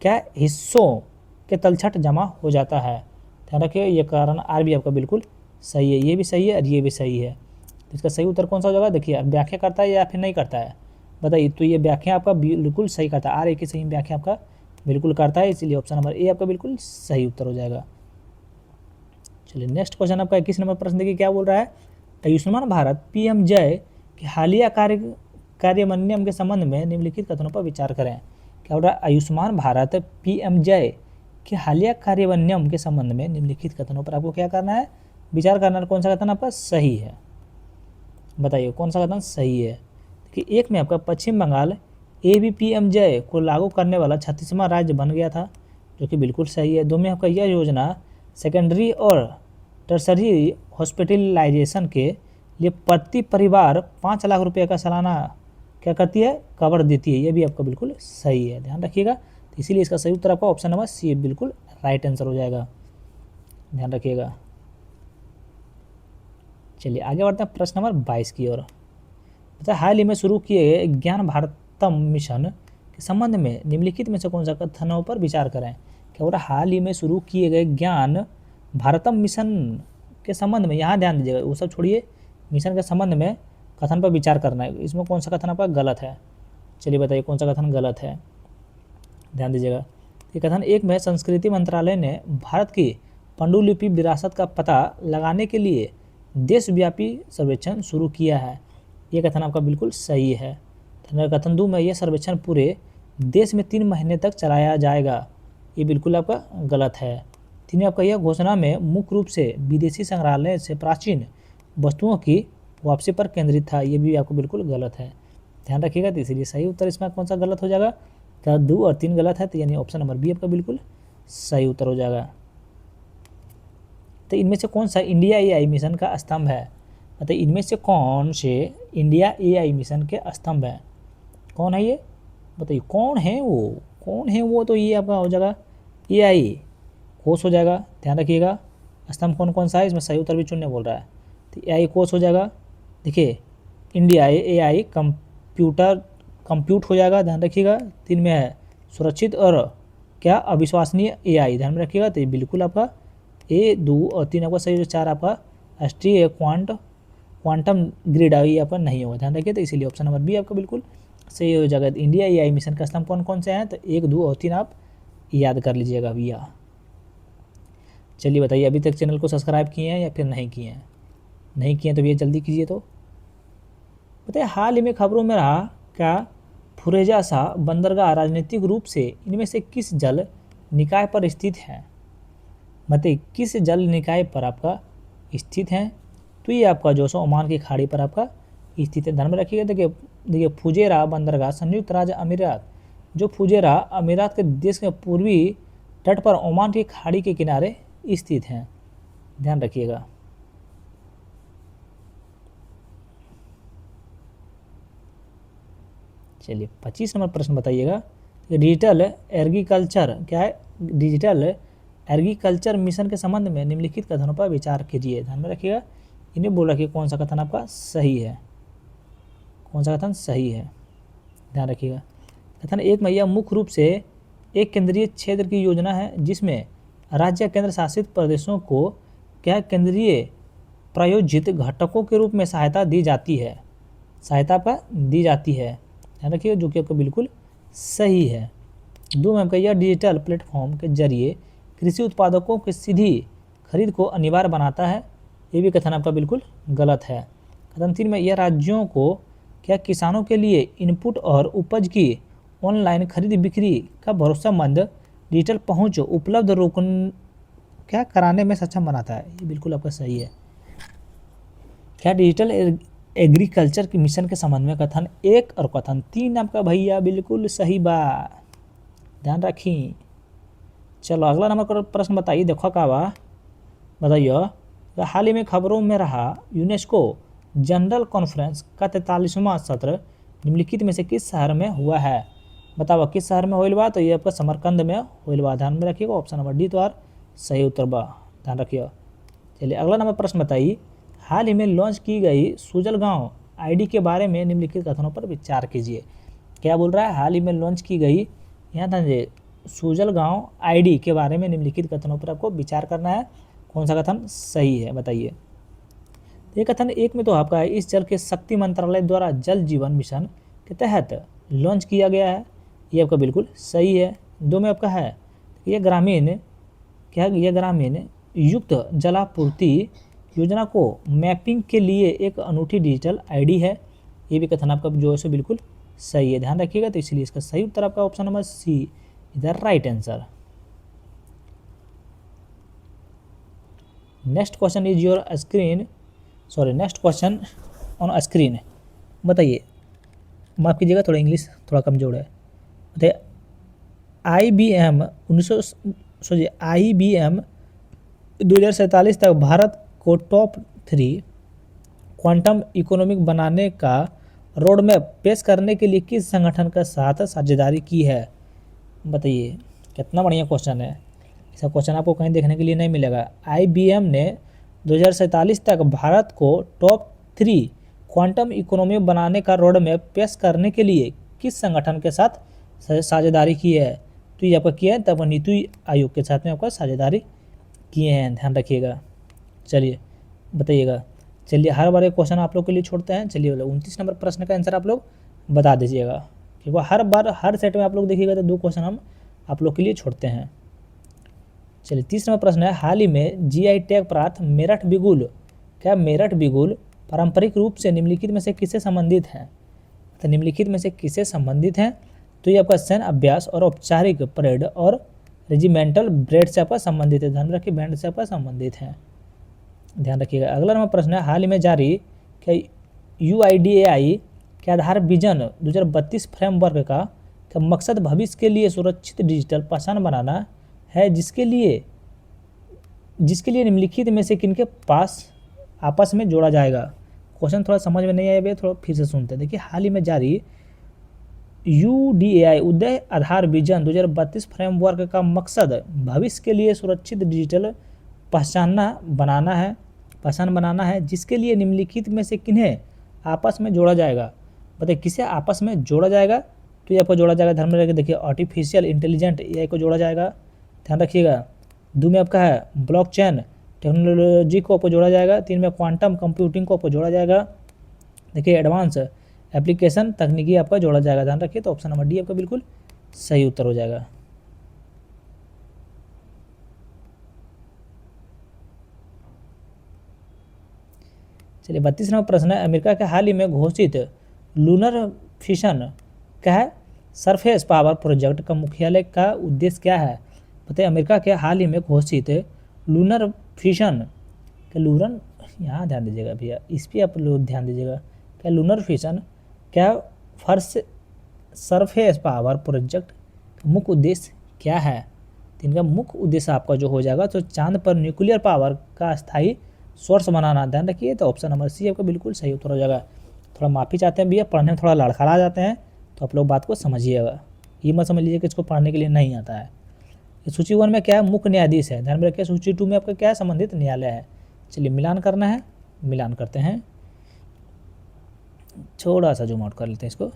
Speaker 1: क्या हिस्सों के तलछट जमा हो जाता है। ध्यान रखिए, ये कारण आर भी आपका बिल्कुल सही है, ये भी सही है और ये भी सही है। तो इसका सही उत्तर कौन सा हो जाएगा, देखिए व्याख्या करता है या फिर नहीं करता है, बताइए। तो ये व्याख्या आपका बिल्कुल सही करता है, आर एक ही सही व्याख्या आपका बिल्कुल करता है, इसीलिए ऑप्शन नंबर ए आपका बिल्कुल सही उत्तर हो जाएगा। चलिए नेक्स्ट क्वेश्चन आपका 21 नंबर प्रश्न देखिए क्या बोल रहा है। आयुष्मान भारत पीएम जय के हालिया कार्यान्वयन के संबंध में निम्नलिखित कथनों पर विचार करें। क्या बोल रहा है, आयुष्मान भारत पीएम जय के हालिया कार्यान्वयन के संबंध में निम्नलिखित कथनों पर आपको क्या करना है, विचार करना है। कौन सा कथन आपका सही है, बताइए कौन सा कथन सही है। कि 1 में आपका पश्चिम बंगाल ABPMJ को लागू करने वाला 36वां राज्य बन गया था, जो कि बिल्कुल सही है। 2 में आपका यह योजना सेकेंडरी और टर्सरी हॉस्पिटलाइजेशन के लिए प्रति परिवार 5 लाख रुपये का सालाना क्या करती है, कवर देती है, ये भी आपका बिल्कुल सही है। ध्यान रखिएगा, तो इसीलिए इसका सही उत्तर आपका ऑप्शन नंबर सी बिल्कुल राइट आंसर हो जाएगा, ध्यान रखिएगा। चलिए आगे बढ़ते हैं प्रश्न नंबर 22 की ओर। हाल ही में शुरू किए गए ज्ञान भारतम मिशन के संबंध में निम्नलिखित में से कौन सा कथनों पर विचार करें। क्या हो रहा, हाल ही में शुरू किए गए ज्ञान भारतम मिशन के संबंध में, यहाँ ध्यान दीजिएगा, वो सब छोड़िए, मिशन के संबंध में कथन पर विचार करना है। इसमें कौन सा कथन आपका गलत है, चलिए बताइए कौन सा कथन गलत है, ध्यान दीजिएगा। ये कथन 1 में संस्कृति मंत्रालय ने भारत की पांडुलिपि विरासत का पता लगाने के लिए देशव्यापी सर्वेक्षण शुरू किया है। ये कथन आपका बिल्कुल सही है। कथन 2 में यह सर्वेक्षण पूरे देश में 3 महीने तक चलाया जाएगा। ये बिल्कुल आपका गलत है। 3 में आपका यह घोषणा में मुख्य रूप से विदेशी संग्रहालय से प्राचीन वस्तुओं की वापसी पर केंद्रित था। ये भी आपको बिल्कुल गलत है, ध्यान रखिएगा। तो इसलिए सही उत्तर इसमें कौन सा गलत हो जाएगा? तो 2 और 3 गलत है, तो यानी ऑप्शन नंबर बी आपका बिल्कुल सही उत्तर हो जाएगा। तो इनमें से कौन सा इंडिया एआई मिशन का स्तंभ है? मतलब इनमें से कौन से इंडिया एआई मिशन के स्तंभ हैं? कौन है ये बताइए, कौन है वो? कौन है वो? तो ये आपका हो जाएगा एआई कोष हो जाएगा, ध्यान रखिएगा। स्तंभ कौन कौन सा है, इसमें सही उत्तर भी चुनने बोल रहा है। तो एआई कोष हो जाएगा, देखिए इंडिया एआई कंप्यूट हो जाएगा, ध्यान रखिएगा। 3 में है सुरक्षित और क्या अविश्वसनीय एआई, ध्यान में रखिएगा। तो ये बिल्कुल आपका ए 2 और 3 आपका सही, 4 आपका राष्ट्रीय क्वांटम ग्रिड ये आपका नहीं होगा, ध्यान रखिए। तो इसीलिए ऑप्शन नंबर बी आपका बिल्कुल सही हो जाएगा। इंडिया एआई मिशन का स्तंभ कौन कौन से हैं? तो 1, 2 और 3 आप याद कर लीजिएगा भैया। चलिए बताइए, अभी तक चैनल को सब्सक्राइब किए हैं या फिर नहीं किए हैं? नहीं किए हैं तो भैया जल्दी कीजिए। तो बताइए, हाल ही में खबरों में रहा क्या फुरेजा सा बंदरगाह राजनीतिक रूप से इनमें से किस जल निकाय पर स्थित है? मतलब किस जल निकाय पर आपका स्थित है? तो ये आपका जो सो ओमान की खाड़ी पर आपका स्थित है, ध्यान में रखिएगा। देखिए फुजेरा बंदरगाह संयुक्त राज्य अमीरात, जो फुजेरा अमीरात के देश के पूर्वी तट पर ओमान की खाड़ी के किनारे स्थित हैं, ध्यान रखिएगा। चलिए 25 नंबर प्रश्न बताइएगा। डिजिटल एग्रीकल्चर क्या है? डिजिटल एग्रीकल्चर मिशन के संबंध में निम्नलिखित कथनों पर विचार कीजिए, ध्यान में रखिएगा। इन्हें बोला कि कौन सा कथन आपका सही है, कौन सा कथन सही है, ध्यान रखिएगा। कथन 1 में यह मुख्य रूप से एक केंद्रीय क्षेत्र की योजना है जिसमें राज्य केंद्र शासित प्रदेशों को क्या केंद्रीय प्रायोजित घटकों के रूप में सहायता दी जाती है, सहायता पर दी जाती है, ध्यान रखिएगा, जो कि आपका बिल्कुल सही है। 2 में आपका यह डिजिटल प्लेटफॉर्म के जरिए कृषि उत्पादकों की सीधी खरीद को अनिवार्य बनाता है, ये भी कथन आपका बिल्कुल गलत है। कथन 3 में यह राज्यों को क्या किसानों के लिए इनपुट और उपज की ऑनलाइन खरीद बिक्री का भरोसेमंद डिजिटल पहुंच उपलब्ध क्या कराने में सक्षम बनाता है, ये बिल्कुल आपका सही है। क्या डिजिटल एग्रीकल्चर के मिशन के संबंध में कथन 1 और कथन 3 आपका भैया बिल्कुल सही बात, ध्यान रखी। चलो अगला नंबर प्रश्न बताइए, देखो का बा बताइए। हाल ही में खबरों में रहा यूनेस्को जनरल कॉन्फ्रेंस का 43वां सत्र निम्नलिखित में से किस शहर में हुआ है? बताओ किस शहर में होइल बा? तो ये आपका समरकंद में होइल बा, ध्यान में रखिएगा। ऑप्शन नंबर डी तो और सही उत्तर बा, ध्यान रखिएगा। चलिए अगला नंबर प्रश्न बताइए। हाल ही में लॉन्च की गई सुजलगांव आईडी के बारे में निम्नलिखित कथनों पर विचार कीजिए। क्या बोल रहा है? हाल ही में लॉन्च की गई यहाँ था सुजलगांव आईडी के बारे में निम्नलिखित कथनों पर आपको विचार करना है, कौन सा कथन सही है बताइए। ये कथन 1 में तो आपका है इस जल के शक्ति मंत्रालय द्वारा जल जीवन मिशन के तहत लॉन्च किया गया है, ये आपका बिल्कुल सही है। 2 में आपका है यह ग्रामीण युक्त जलापूर्ति योजना को मैपिंग के लिए एक अनूठी डिजिटल आईडी है, ये भी कथन आपका जो है सो बिल्कुल सही है, ध्यान रखिएगा। तो इसलिए इसका सही उत्तर आपका option number C is the right answer. Next question is your screen, sorry next question on screen. बताइए, माफ़ कीजिएगा थोड़ा इंग्लिश थोड़ा कमजोर है। बताइए IBM 2047 तक भारत को टॉप 3 क्वांटम इकोनॉमिक बनाने का रोड मैप पेश करने के लिए किस संगठन के साथ साझेदारी की है? बताइए, कितना बढ़िया क्वेश्चन है। ऐसा क्वेश्चन आपको कहीं देखने के लिए नहीं मिलेगा। IBM ने 2047 तक भारत को टॉप 3 क्वांटम इकोनॉमी बनाने का रोड मैप पेश करने के लिए किस संगठन के साथ साझेदारी की है? तो ये आपका किया है तब नीति आयोग के साथ में आपका साझेदारी किए हैं, ध्यान रखिएगा। चलिए बताइएगा। चलिए हर बार एक क्वेश्चन आप लोग के लिए छोड़ते हैं। चलिए 29 नंबर प्रश्न का आंसर आप लोग बता दीजिएगा, क्योंकि हर बार हर सेट में आप लोग देखिएगा तो 2 क्वेश्चन हम आप लोग के लिए छोड़ते हैं। चलिए 30 नंबर प्रश्न है, हाल ही में GI टैग प्राप्त मेरठ बिगुल क्या मेरठ बिगुल पारंपरिक रूप से निम्नलिखित में से किससे संबंधित है? तो निम्नलिखित में से किससे संबंधित है? तो ये आपका सैन्य अभ्यास और औपचारिक परेड और रेजिमेंटल ब्रेड से आपका संबंधित है। ध्यान रखिए, बैंड से आपका संबंधित है, ध्यान रखिएगा। अगला नंबर प्रश्न है, हाल ही में जारी क्या UIDAI के आधार विजन 2032 फ्रेमवर्क का मकसद भविष्य के लिए सुरक्षित डिजिटल पहचान बनाना है, जिसके लिए निम्नलिखित में से किनके पास आपस में जोड़ा जाएगा? क्वेश्चन थोड़ा समझ में नहीं आया भैया, थोड़ा फिर से सुनते हैं। देखिए, हाल ही में जारी UDAI उदय आधार विजन 2032 फ्रेमवर्क का मकसद भविष्य के लिए सुरक्षित डिजिटल पहचान बनाना है, जिसके लिए निम्नलिखित में से किन्हें आपस में जोड़ा जाएगा? बताइए किसे आपस में जोड़ा जाएगा? तो ये आपको जोड़ा जाएगा, ध्यान में रखिए। देखिए, आर्टिफिशियल इंटेलिजेंट AI को जोड़ा जाएगा, ध्यान रखिएगा। 2 में आपका है ब्लॉकचेन टेक्नोलॉजी को आपको जोड़ा जाएगा। 3 में क्वांटम कंप्यूटिंग को आपको जोड़ा जाएगा। देखिए, एडवांस एप्लीकेशन तकनीकी आपका जोड़ा जाएगा, ध्यान रखिए। तो ऑप्शन नंबर डी आपका बिल्कुल सही उत्तर हो जाएगा। चलिए, 32 नंबर प्रश्न है, अमेरिका के हाल ही में घोषित लूनर फिशन क्या है? सरफेस पावर प्रोजेक्ट का मुख्यालय का उद्देश्य क्या है? बताइए, अमेरिका के हाल ही में घोषित लूनर फिशन क्या लूनर, यहाँ ध्यान दीजिएगा भैया, इस पर आप लोग ध्यान दीजिएगा। क्या लूनर फिशन क्या फर्स्ट सरफेस पावर प्रोजेक्ट का मुख्य उद्देश्य क्या है? तो इनका मुख्य उद्देश्य आपका जो हो जाएगा तो चांद पर न्यूक्लियर पावर का स्थायी सोर्स बनाना, ध्यान रखिए। तो ऑप्शन नंबर सी आपका बिल्कुल सही उत्तर हो जाएगा। थोड़ा माफ़ी चाहते हैं भैया, पढ़ने में थोड़ा लड़खड़ा जाते हैं, तो आप लोग बात को समझिएगा। ये मत समझ लीजिए कि इसको पढ़ने के लिए नहीं आता है। सूची 1 में क्या है? मुख्य न्यायाधीश है, ध्यान में रखिए। सूची 2 में आपका क्या है? संबंधित न्यायालय है। चलिए, मिलान करना है, मिलान करते हैं। थोड़ा सा जूम आउट कर लेते हैं इसको।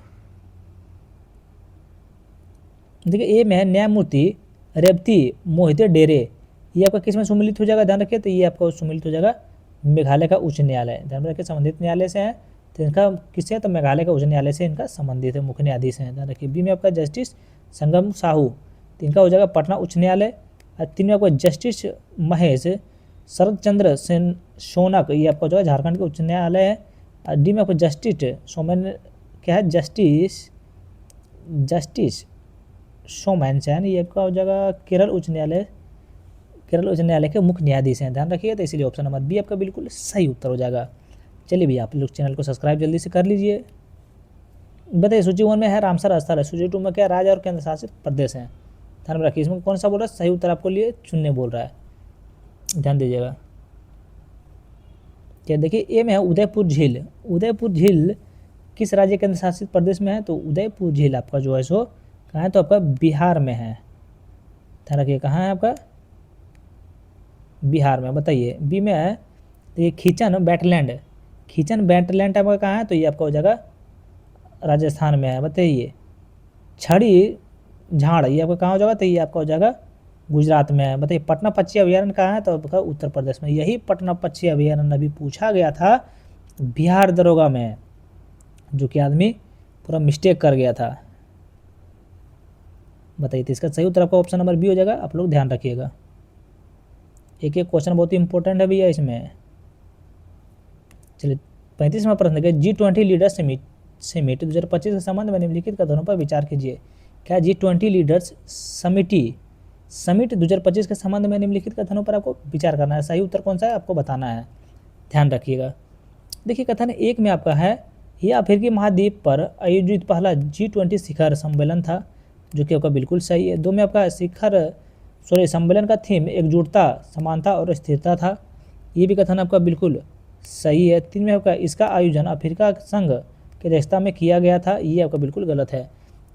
Speaker 1: देखिए, ए में है न्यायमूर्ति रेवती मोहिते डेरे, ये आपका किस में सम्मिलित हो जाएगा? ध्यान रखिए, तो ये आपका सम्मिलित हो जाएगा मेघालय का उच्च न्यायालय, ध्यान रखिए। संबंधित न्यायालय से है, तो इनका किससे? तो मेघालय का उच्च न्यायालय से इनका संबंधित है, मुख्य न्यायाधीश हैं, ध्यान रखिए। बी में आपका जस्टिस संगम साहू, तो इनका हो जाएगा पटना उच्च न्यायालय। और 3 में आपका जस्टिस महेश शरद चंद्र सेन सोनक, ये आपका जो है झारखंड के उच्च न्यायालय है। और डी में आपको जस्टिस सोमेन क्या है? जस्टिस सोमैन चैन, ये आपका हो जाएगा केरल उच्च न्यायालय के मुख्य न्यायाधीश हैं, ध्यान रखिए। तो इसीलिए ऑप्शन नंबर बी आपका बिल्कुल सही उत्तर हो जागा। चलिए भैया, आप लोग चैनल को सब्सक्राइब जल्दी से कर लीजिए। बताइए, सूची 1 में है रामसर स्थल है, सूची 2 में क्या? राज्य और केंद्र शासित प्रदेश हैं, ध्यान रखिए। इसमें कौन सा बोल रहा है? सही उत्तर आपको लिए चुनने बोल रहा है, ध्यान दीजिएगा। क्या देखिए, ए में है उदयपुर झील। उदयपुर झील किस राज्य केंद्र शासित प्रदेश में है? तो उदयपुर झील आपका जो है सो कहाँ है? तो आपका बिहार में है, ध्यान रखिए। कहाँ है आपका? बिहार में। बताइए, बी में है तो ये खींचन वेटलैंड आपका कहाँ है? तो ये आपका हो जाएगा राजस्थान में है। बताइए, छड़ी झाड़, ये आपका कहाँ हो जाएगा? तो ये आपका हो जाएगा गुजरात में है। बताइए, पटना पक्षी अभयारण्य कहाँ है? तो आपका उत्तर प्रदेश में। यही पटना पक्षी अभयारण्य अभी पूछा गया था बिहार दरोगा में, जो कि आदमी पूरा मिस्टेक कर गया था। बताइए, तो इसका सही उत्तर आपका ऑप्शन नंबर बी हो जाएगा। आप लोग ध्यान रखिएगा, एक एक क्वेश्चन बहुत ही इंपॉर्टेंट है भैया इसमें। चलिए, 35वां प्रश्न है, G20 लीडर्स समिट 2025 के संबंध में निम्नलिखित कथनों पर विचार कीजिए। क्या G20 लीडर्स समिट 2025 के संबंध में निम्नलिखित कथनों पर आपको विचार करना है। सही उत्तर कौन सा है आपको बताना है, ध्यान रखिएगा। देखिए, कथन 1 में आपका है, यह अफ्रीकी महाद्वीप पर आयोजित पहला G20 शिखर सम्मेलन था, जो कि आपका बिल्कुल सही है। 2 में आपका सम्मेलन का थीम एकजुटता, समानता और स्थिरता था, ये भी कथन आपका बिल्कुल सही है। 3 में आपका इसका आयोजन अफ्रीका संघ की अध्यक्षता में किया गया था, ये आपका बिल्कुल गलत है,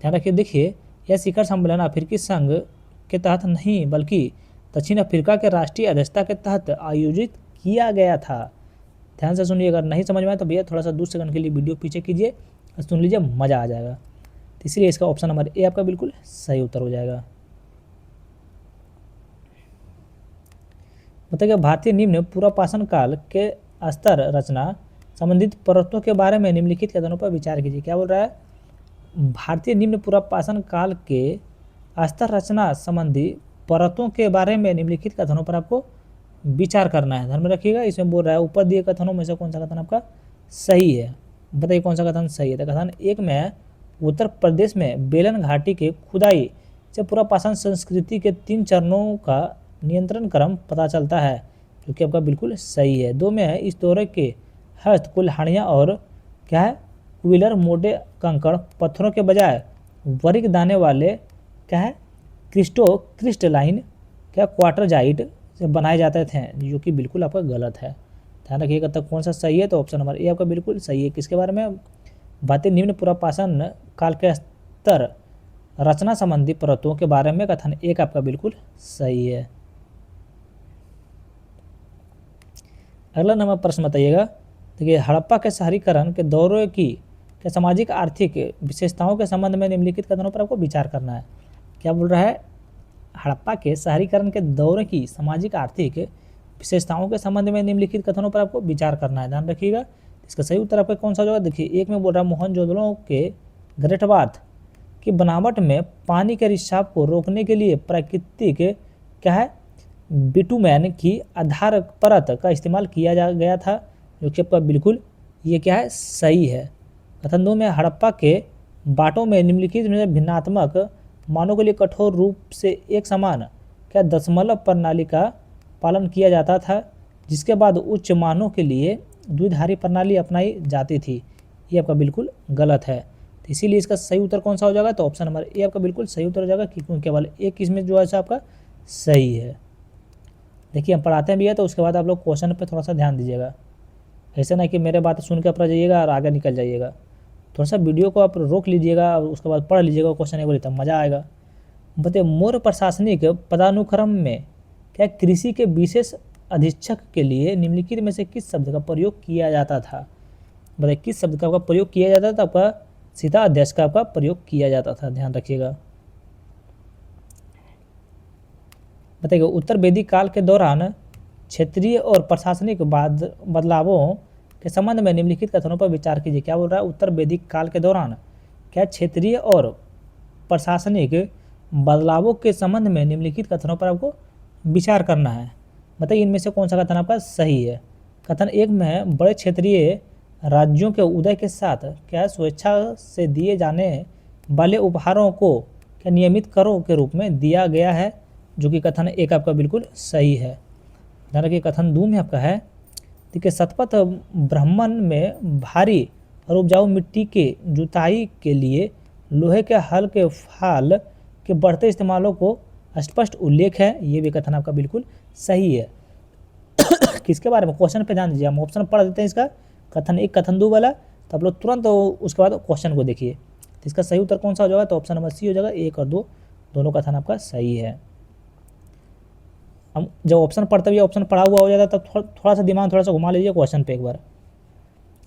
Speaker 1: ध्यान रखिए। देखिए, यह शिखर सम्मेलन अफ्रीकी संघ के तहत नहीं बल्कि दक्षिण अफ्रीका के राष्ट्रीय अध्यक्षता के तहत आयोजित किया गया था। ध्यान से सुनिए, अगर नहीं समझ में आए तो भैया थोड़ा सा 2 सेकंड के लिए वीडियो पीछे कीजिए और सुन लीजिए, मज़ा आ जाएगा। तो इसलिए इसका ऑप्शन नंबर ए आपका बिल्कुल सही उत्तर हो जाएगा। बताइए, भारतीय निम्न पूर्वापाषाण काल के स्तर रचना संबंधित परतों के बारे में निम्नलिखित कथनों पर विचार कीजिए। क्या बोल रहा है? भारतीय निम्न पूर्वापाषाण काल के स्तर रचना संबंधी परतों के बारे में निम्नलिखित कथनों पर आपको विचार करना है। ध्यान में रखिएगा, इसमें बोल रहा है ऊपर दिए कथनों में से कौन सा कथन आपका सही है। बताइए कौन सा कथन सही है। तो कथन एक में उत्तर प्रदेश में बेलन घाटी के खुदाई से पूरा पाषाण संस्कृति के 3 चरणों का नियंत्रण क्रम पता चलता है, जो कि आपका बिल्कुल सही है। 2 में है इस दौरे के हस्त कुल्हाड़ियाँ और क्या है व्हीलर मोटे कंकड़ पत्थरों के बजाय वरिक दाने वाले क्या है क्रिस्टलाइन क्या क्वार्टरजाइट से बनाए जाते थे, जो कि बिल्कुल आपका गलत है। ध्यान रखिएगा तब कौन सा सही है। तो ऑप्शन नंबर ए आपका बिल्कुल सही है। किसके बारे में बातें, निम्न पुरापाषाण काल के स्तर रचना संबंधी परतों के बारे में कथन एक आपका बिल्कुल सही है। अगला नंबर प्रश्न बताइएगा। देखिए हड़प्पा के शहरीकरण के दौरे की के सामाजिक आर्थिक विशेषताओं के संबंध में निम्नलिखित कथनों पर आपको विचार करना है। क्या बोल रहा है, हड़प्पा के शहरीकरण के दौरे की सामाजिक आर्थिक विशेषताओं के संबंध में निम्नलिखित कथनों पर आपको विचार करना है। ध्यान रखिएगा इसका सही उत्तर आपका कौन सा होगा। देखिए एक में बोल रहा है मोहनजोदड़ो के ग्रेट बाथ की बनावट में पानी के रिसाव को रोकने के लिए प्राकृतिक क्या है बिटुमेन की आधार परत का इस्तेमाल किया गया था, जो कि आपका बिल्कुल ये क्या है सही है। कथन 2 में हड़प्पा के बाटों में निम्नलिखित में भिन्नात्मक मानों के लिए कठोर रूप से एक समान क्या दशमलव प्रणाली का पालन किया जाता था, जिसके बाद उच्च मानों के लिए द्विधारी प्रणाली अपनाई जाती थी। ये आपका बिल्कुल गलत है। तो इसीलिए इसका सही उत्तर कौन सा हो जाएगा। तो ऑप्शन नंबर ए आपका बिल्कुल सही उत्तर हो जाएगा, क्योंकि केवल एक इसमें जो है आपका सही है। देखिए हम पढ़ाते भी है तो उसके बाद आप लोग क्वेश्चन पे थोड़ा सा ध्यान दीजिएगा। ऐसा नहीं कि मेरे बात सुन के अपना जाइएगा और आगे निकल जाइएगा। थोड़ा सा वीडियो को आप रोक लीजिएगा और उसके बाद पढ़ लीजिएगा क्वेश्चन एक बार, तब मज़ा आएगा। बताइए मोर प्रशासनिक पदानुक्रम में क्या कृषि के विशेष अधीक्षक के लिए निम्नलिखित में से किस शब्द का प्रयोग किया जाता था। बताइए किस शब्द का आपका प्रयोग किया जाता था। आपका सीता अध्यक्ष का आपका प्रयोग किया जाता था। ध्यान रखिएगा। बताइए उत्तर वैदिक काल के दौरान क्षेत्रीय और प्रशासनिक बदलावों के संबंध में निम्नलिखित कथनों पर विचार कीजिए। क्या बोल रहा है, उत्तर वैदिक काल के दौरान क्या क्षेत्रीय और प्रशासनिक बदलावों के संबंध में निम्नलिखित कथनों पर आपको विचार करना है। बताइए इनमें से कौन सा कथन आपका सही है। कथन एक में बड़े क्षेत्रीय राज्यों के उदय के साथ क्या स्वेच्छा से दिए जाने वाले उपहारों को क्या नियमित करों के रूप में दिया गया है, जो कि कथन एक आपका बिल्कुल सही है। ध्यान रखिए कथन 2 में आपका है ठीक है शतपथ ब्राह्मण में भारी और उपजाऊ मिट्टी के जुताई के लिए लोहे के हल के फाल के बढ़ते इस्तेमालों को स्पष्ट उल्लेख है। ये भी कथन आपका बिल्कुल सही है। किसके बारे में, क्वेश्चन पे ध्यान दीजिए। हम ऑप्शन पढ़ देते हैं इसका, कथन 1 कथन 2 वाला, तो आप लोग तुरंत उसके बाद क्वेश्चन को देखिए। तो इसका सही उत्तर कौन सा हो जाएगा। तो ऑप्शन नंबर सी हो जाएगा। 1 और 2 दोनों कथन आपका सही है। हम जब ऑप्शन पढ़ते हुए ऑप्शन पढ़ा हुआ हो जाता है तब थोड़ा सा दिमाग थोड़ा सा घुमा लीजिए क्वेश्चन पे एक बार।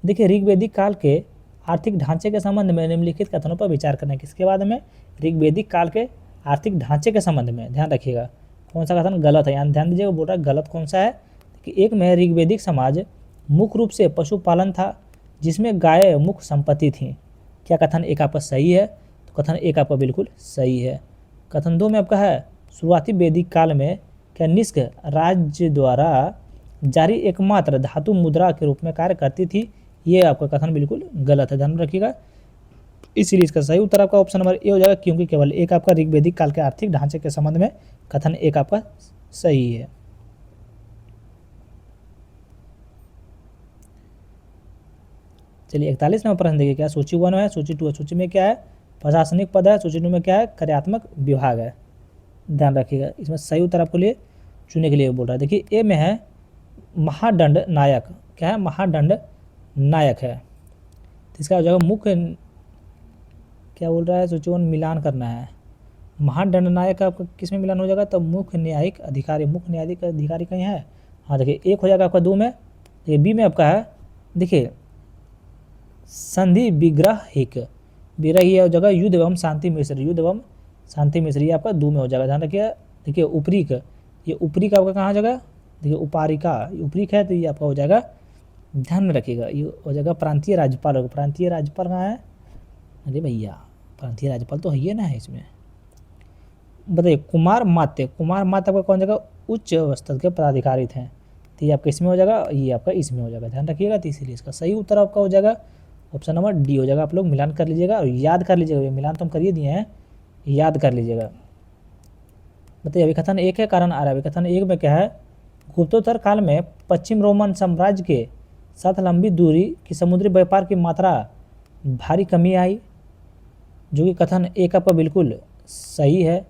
Speaker 1: देखिए ऋग्वेदिक काल के आर्थिक ढांचे के संबंध में निम्नलिखित कथनों पर विचार करना है। किसके बाद में, ऋग्वेदिक काल के आर्थिक ढांचे के संबंध में। ध्यान रखिएगा कौन सा कथन गलत है, यहाँ ध्यान दीजिएगा। बोल रहा है गलत कौन सा है कि एक में ऋग्वेदिक समाज मुख्य रूप से पशुपालन था, जिसमें गाय मुख्य संपत्ति थी। क्या कथन एक आपका सही है। तो कथन एक आपका बिल्कुल सही है। कथन 2 में आपका है शुरुआती वैदिक काल में क्या निष्क राज्य द्वारा जारी एकमात्र धातु मुद्रा के रूप में कार्य करती थी। ये आपका कथन बिल्कुल गलत है। ध्यान रखिएगा। इसीलिए इसका सही उत्तर आपका ऑप्शन नंबर ए हो जाएगा, क्योंकि केवल एक आपका ऋग्वेदिक काल के आर्थिक ढांचे के संबंध में कथन एक आपका सही है। चलिए 41 नंबर प्रश्न देखिए। क्या सूची 1 है, सूची 2 है। सूची में क्या है प्रशासनिक पद है, सूची 2 में क्या है कार्यात्मक विभाग है। ध्यान रखिएगा इसमें सही उत्तर आपको लिए चुनने के लिए बोल रहा है। देखिए ए में है महादंड नायक। क्या है, महादंड नायक है। तो इसका हो जाएगा मुख्य, क्या बोल रहा है सूची 1 मिलान करना है। महादंड नायक आपका किस में मिलान हो जाएगा, तो मुख्य न्यायिक अधिकारी। मुख्य न्यायिक अधिकारी कहीं है, हाँ देखिए एक हो जाएगा आपका 2 में। देखिए बी में आपका है देखिए संधि विग्रहिक। विग्रही हो जाएगा युद्ध एवं शांति मिश्र। युद्ध एवं शांति मिश्र ये आपका 2 में हो जाएगा। ध्यान रखिए। देखिए उपरीक, ये उपरीक आपका कहाँ जगह, देखिए उपारिका उपरीक है, तो ये आपका हो जाएगा, ध्यान में रखिएगा, ये हो जाएगा प्रांतीय राज्यपाल। प्रांतीय राज्यपाल कहाँ है, अरे भैया प्रांतीय राज्यपाल तो है ही ना है इसमें। बताइए कुमार मात्य आपका कौन जगह उच्च स्तर के पदाधिकारी थे, तो ये आपका इसमें हो जाएगा, ये आपका इसमें हो जाएगा, ध्यान रखिएगा। तो इसीलिए इसका सही उत्तर आपका हो जाएगा ऑप्शन नंबर डी हो जाएगा। आप लोग मिलान कर लीजिएगा और याद कर लीजिएगा, मिलान तो हम करिए दिए हैं, याद कर लीजिएगा। बताइए अभिकथन एक है, कारण आ रहा है। अभिकथन एक में क्या है, गुप्तोत्तर काल में पश्चिम रोमन साम्राज्य के साथ लंबी दूरी की समुद्री व्यापार की मात्रा भारी कमी आई, जो कि कथन एक आपका बिल्कुल सही है।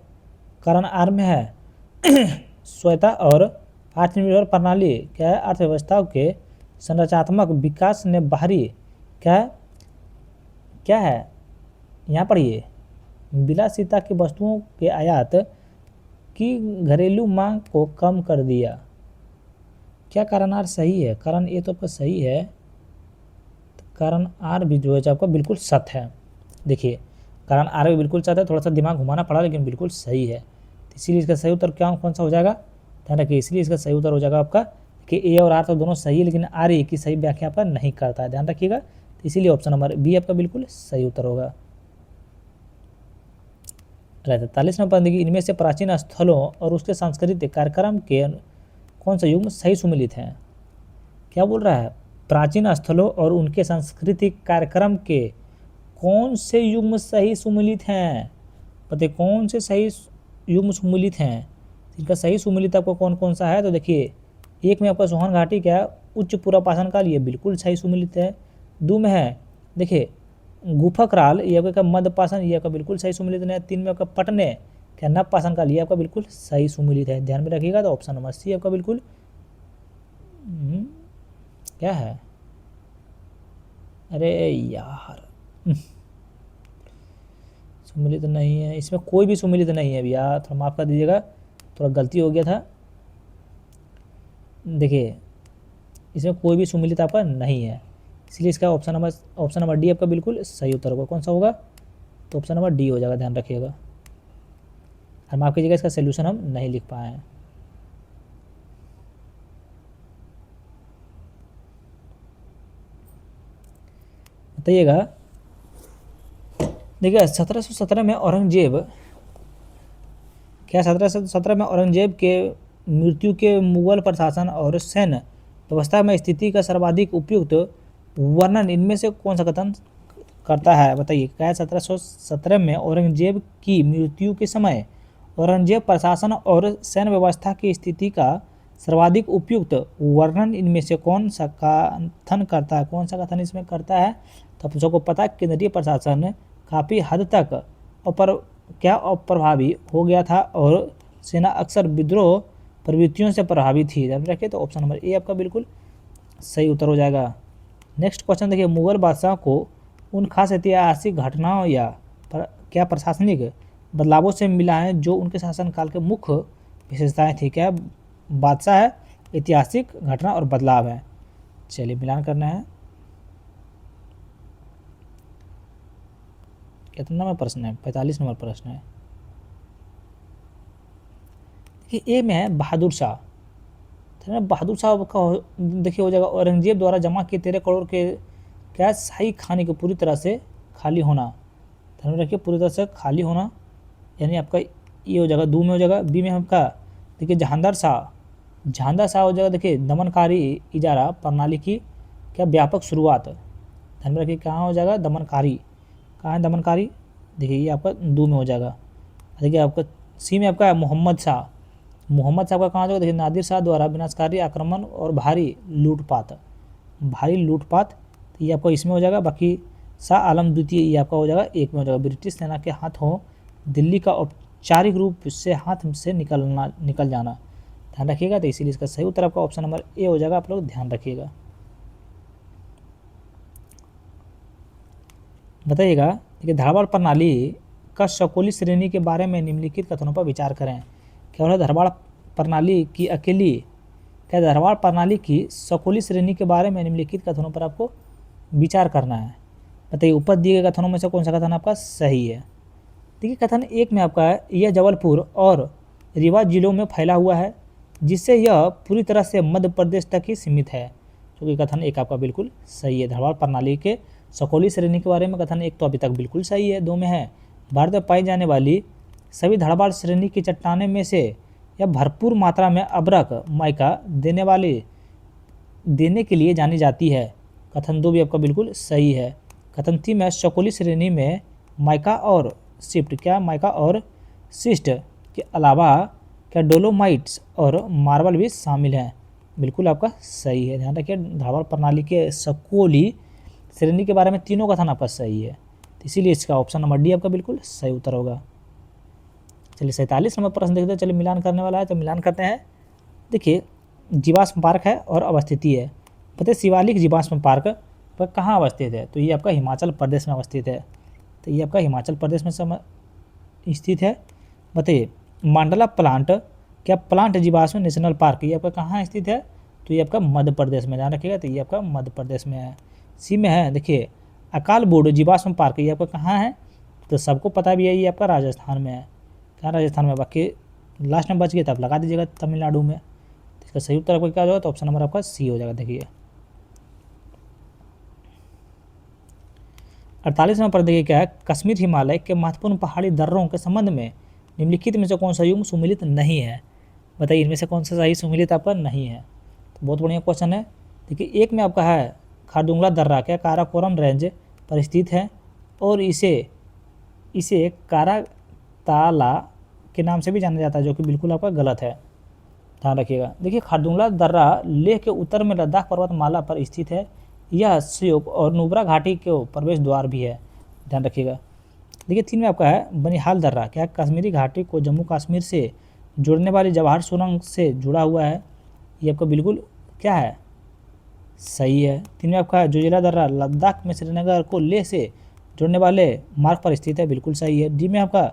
Speaker 1: कारण आर में है स्वायत्ता और आत्मनिर्भर प्रणाली क्या है, अर्थव्यवस्थाओं के संरचनात्मक विकास ने बाहरी क्या है यहाँ पर ये विलासिता की वस्तुओं के आयात की घरेलू मांग को कम कर दिया। क्या कारण आर सही है? कारण ए तो आपका सही है, तो कारण आर भी जो है आपका बिल्कुल सत्य है। देखिए कारण आर भी बिल्कुल सत्य है, थोड़ा सा दिमाग घुमाना पड़ा लेकिन बिल्कुल सही है। तो इसीलिए इसका सही उत्तर क्या कौन सा हो जाएगा, ध्यान रखिए। इसलिए इसका सही उत्तर हो जाएगा आपका कि ए और आर तो दोनों सही है, लेकिन आर ए की सही व्याख्या आपका नहीं करता है, ध्यान रखिएगा। तो इसीलिए ऑप्शन नंबर बी आपका बिल्कुल सही उत्तर होगा। 43 नंबर देखिए, इनमें से प्राचीन स्थलों और उसके सांस्कृतिक कार्यक्रम के कौन सा युग्म सही सुमिलित हैं। क्या बोल रहा है, प्राचीन स्थलों और उनके सांस्कृतिक कार्यक्रम के कौन से युग्म सही सुमिलित हैं। बताइए कौन से सही युग्म सुमिलित हैं, इनका सही सुमिलित आपको कौन कौन सा है। तो देखिए एक में आपका सोहन घाटी क्या है, उच्च पुरापाषाण काल, ये बिल्कुल सही सुमिलित है। दो में है देखिए गुफा काल, ये आपका मध्यपाषाण, ये आपका बिल्कुल सही सुमिलित है। तीन में आपका पटने क्या नवपाषाण काल, ये आपका बिल्कुल सही सुमिलित है, ध्यान में रखिएगा। तो ऑप्शन नंबर सी आपका बिल्कुल क्या है, अरे यार सुमिलित नहीं है, इसमें कोई भी सुमिलित नहीं है भैया, थोड़ा माफ़ कर दीजिएगा, थोड़ा गलती हो गया था। देखिए इसमें कोई भी सुमिलित आपका नहीं है, इसलिए इसका ऑप्शन नंबर डी आपका बिल्कुल सही उत्तर होगा। कौन सा होगा, तो ऑप्शन नंबर डी हो जाएगा, ध्यान रखिएगा। और माफ़ कीजिएगा इसका सोल्यूशन हम नहीं लिख पाए हैं। बताइएगा देखिए 1717 में औरंगजेब क्या 1717 में औरंगजेब के मृत्यु के मुगल प्रशासन और सैन्य व्यवस्था में स्थिति का सर्वाधिक उपयुक्त वर्णन इनमें से कौन सा कथन करता है। बताइए क्या 1717 में औरंगजेब की मृत्यु के समय औरंगजेब प्रशासन और सैन्य व्यवस्था की स्थिति का सर्वाधिक उपयुक्त वर्णन इनमें से कौन सा कथन करता है, कौन सा कथन इसमें करता है। तो आप सबको पता है केंद्रीय प्रशासन काफ़ी हद तक अप्रभावी हो गया था और सेना अक्सर विद्रोह प्रवृत्तियों से प्रभावित थी, ध्यान रखिए। तो ऑप्शन नंबर ए आपका बिल्कुल सही उत्तर हो जाएगा। नेक्स्ट क्वेश्चन देखिए, मुगल बादशाह को उन खास ऐतिहासिक घटनाओं या क्या प्रशासनिक बदलावों से मिला है जो उनके शासनकाल के मुख्य विशेषताएं थी। क्या बादशाह है, ऐतिहासिक घटना और बदलाव है। चलिए मिलान करना है। कितना नंबर प्रश्न है, 45 नंबर प्रश्न है। देखिए ए में है बहादुर शाह, बहादुर शाह का देखिए हो जाएगा औरंगजेब द्वारा जमा किए 13 करोड़ के क्या शाही खाने को पूरी तरह से खाली होना, ध्यान में रखिए पूरी तरह से खाली होना, यानी आपका ये हो जाएगा। दो में हो जाएगा, बी में आपका देखिए जहांदार शाह हो जाएगा। देखिए दमनकारी इजारा प्रणाली की क्या व्यापक शुरुआत, ध्यान में रखिए कहाँ हो जाएगा दमनकारी, कहाँ है दमनकारी, देखिए ये आपका दो में हो जाएगा। देखिए आपका सी में आपका मोहम्मद शाह का कहाँ जाएगा, देखिए नादिर शाह द्वारा विनाशकारी आक्रमण और भारी लूटपाट, तो ये आपका इसमें हो जाएगा। बाकी शाह आलम द्वितीय ये आपका हो जाएगा एक में हो जाएगा। ब्रिटिश सेना के हाथों दिल्ली का औपचारिक रूप से हाथ से निकल जाना, ध्यान रखिएगा। तो इसीलिए इसका सही उत्तर आपका ऑप्शन नंबर ए हो जाएगा, आप लोग ध्यान रखिएगा। बताइएगा देखिए धारवाड़ प्रणाली का शकोली श्रेणी के बारे में निम्नलिखित कथनों पर विचार करें। क्या है धारवाड़ प्रणाली की शकोली श्रेणी के बारे में निम्नलिखित कथनों पर आपको विचार करना है। बताइए ऊपर दिए गए कथनों में से कौन सा कथन आपका सही है। देखिए कथन एक में आपका है यह जबलपुर और रीवा जिलों में फैला हुआ है जिससे यह पूरी तरह से मध्य प्रदेश तक ही सीमित है, जो कि कथन एक आपका बिल्कुल सही है। धारवाड़ प्रणाली के शकोली श्रेणी के बारे में कथन एक तो अभी तक बिल्कुल सही है। दो में है भारत में पाई जाने वाली सभी धड़बाड़ श्रेणी की चट्टाने में से यह भरपूर मात्रा में अब्रक माइका देने के लिए जानी जाती है। कथन 2 भी आपका बिल्कुल सही है। कथन 3 में चौकोली श्रेणी में माइका और शिफ्ट माइका और शिस्ट के अलावा क्या डोलोमाइट्स और मार्बल भी शामिल हैं। बिल्कुल आपका सही है। ध्यान रखिए धड़बाड़ प्रणाली के चौकोली श्रेणी के बारे में तीनों कथन आपका सही है, तो इसीलिए इसका ऑप्शन नंबर डी आपका बिल्कुल सही उत्तर होगा। चलिए 47 नंबर प्रश्न देखते हैं। चलिए मिलान करने वाला है, तो मिलान करते हैं। देखिए जीवाश्म पार्क है और अवस्थिति है। बताइए शिवालिक जीवाश्म पार्क पर कहाँ अवस्थित है, तो ये आपका हिमाचल प्रदेश में अवस्थित है। तो ये आपका हिमाचल प्रदेश में स्थित है। बताइए मांडला प्लांट प्लांट जीवाश्म नेशनल पार्क ये आपका कहाँ स्थित है, तो ये आपका मध्य प्रदेश में, ध्यान रखिएगा, तो ये आपका मध्य प्रदेश में है। सी में है देखिए अकाल बोर्ड जीवाश्म पार्क ये आपका कहाँ है, तो सबको पता भी है ये आपका राजस्थान में है। कहाँ राजस्थान में, बाकी लास्ट में बच गया तो आप लगा दीजिएगा तमिलनाडु में। तो इसका सही उत्तर आपका क्या होगा, तो ऑप्शन नंबर आपका सी हो जाएगा। देखिए 48 नंबर पर देखिए क्या है, कश्मीर हिमालय के महत्वपूर्ण पहाड़ी दर्रों के संबंध में निम्नलिखित में से कौन सा युग्म सुमिलित नहीं है। बताइए इनमें से कौन सा सही सुमिलित आपका नहीं है। तो बहुत बढ़िया क्वेश्चन है। देखिए एक में आपका है खारदुंगला दर्रा काराकोरम रेंज पर स्थित है और इसे काराताला के नाम से भी जाना जाता है, जो कि बिल्कुल आपका गलत है। ध्यान रखिएगा। देखिए खारदुंगला दर्रा लेह के उत्तर में लद्दाख पर्वतमाला पर स्थित है। यह श्योक और नुब्रा घाटी के प्रवेश द्वार भी है। ध्यान रखिएगा। देखिए 3 में आपका है बनिहाल दर्रा कश्मीरी घाटी को जम्मू कश्मीर से जोड़ने वाली जवाहर सुरंग से जुड़ा हुआ है। ये आपका बिल्कुल क्या है, सही है। 3 में आपका है जोजिला दर्रा लद्दाख में श्रीनगर को लेह से जोड़ने वाले मार्ग पर स्थित है, बिल्कुल सही है। डी में आपका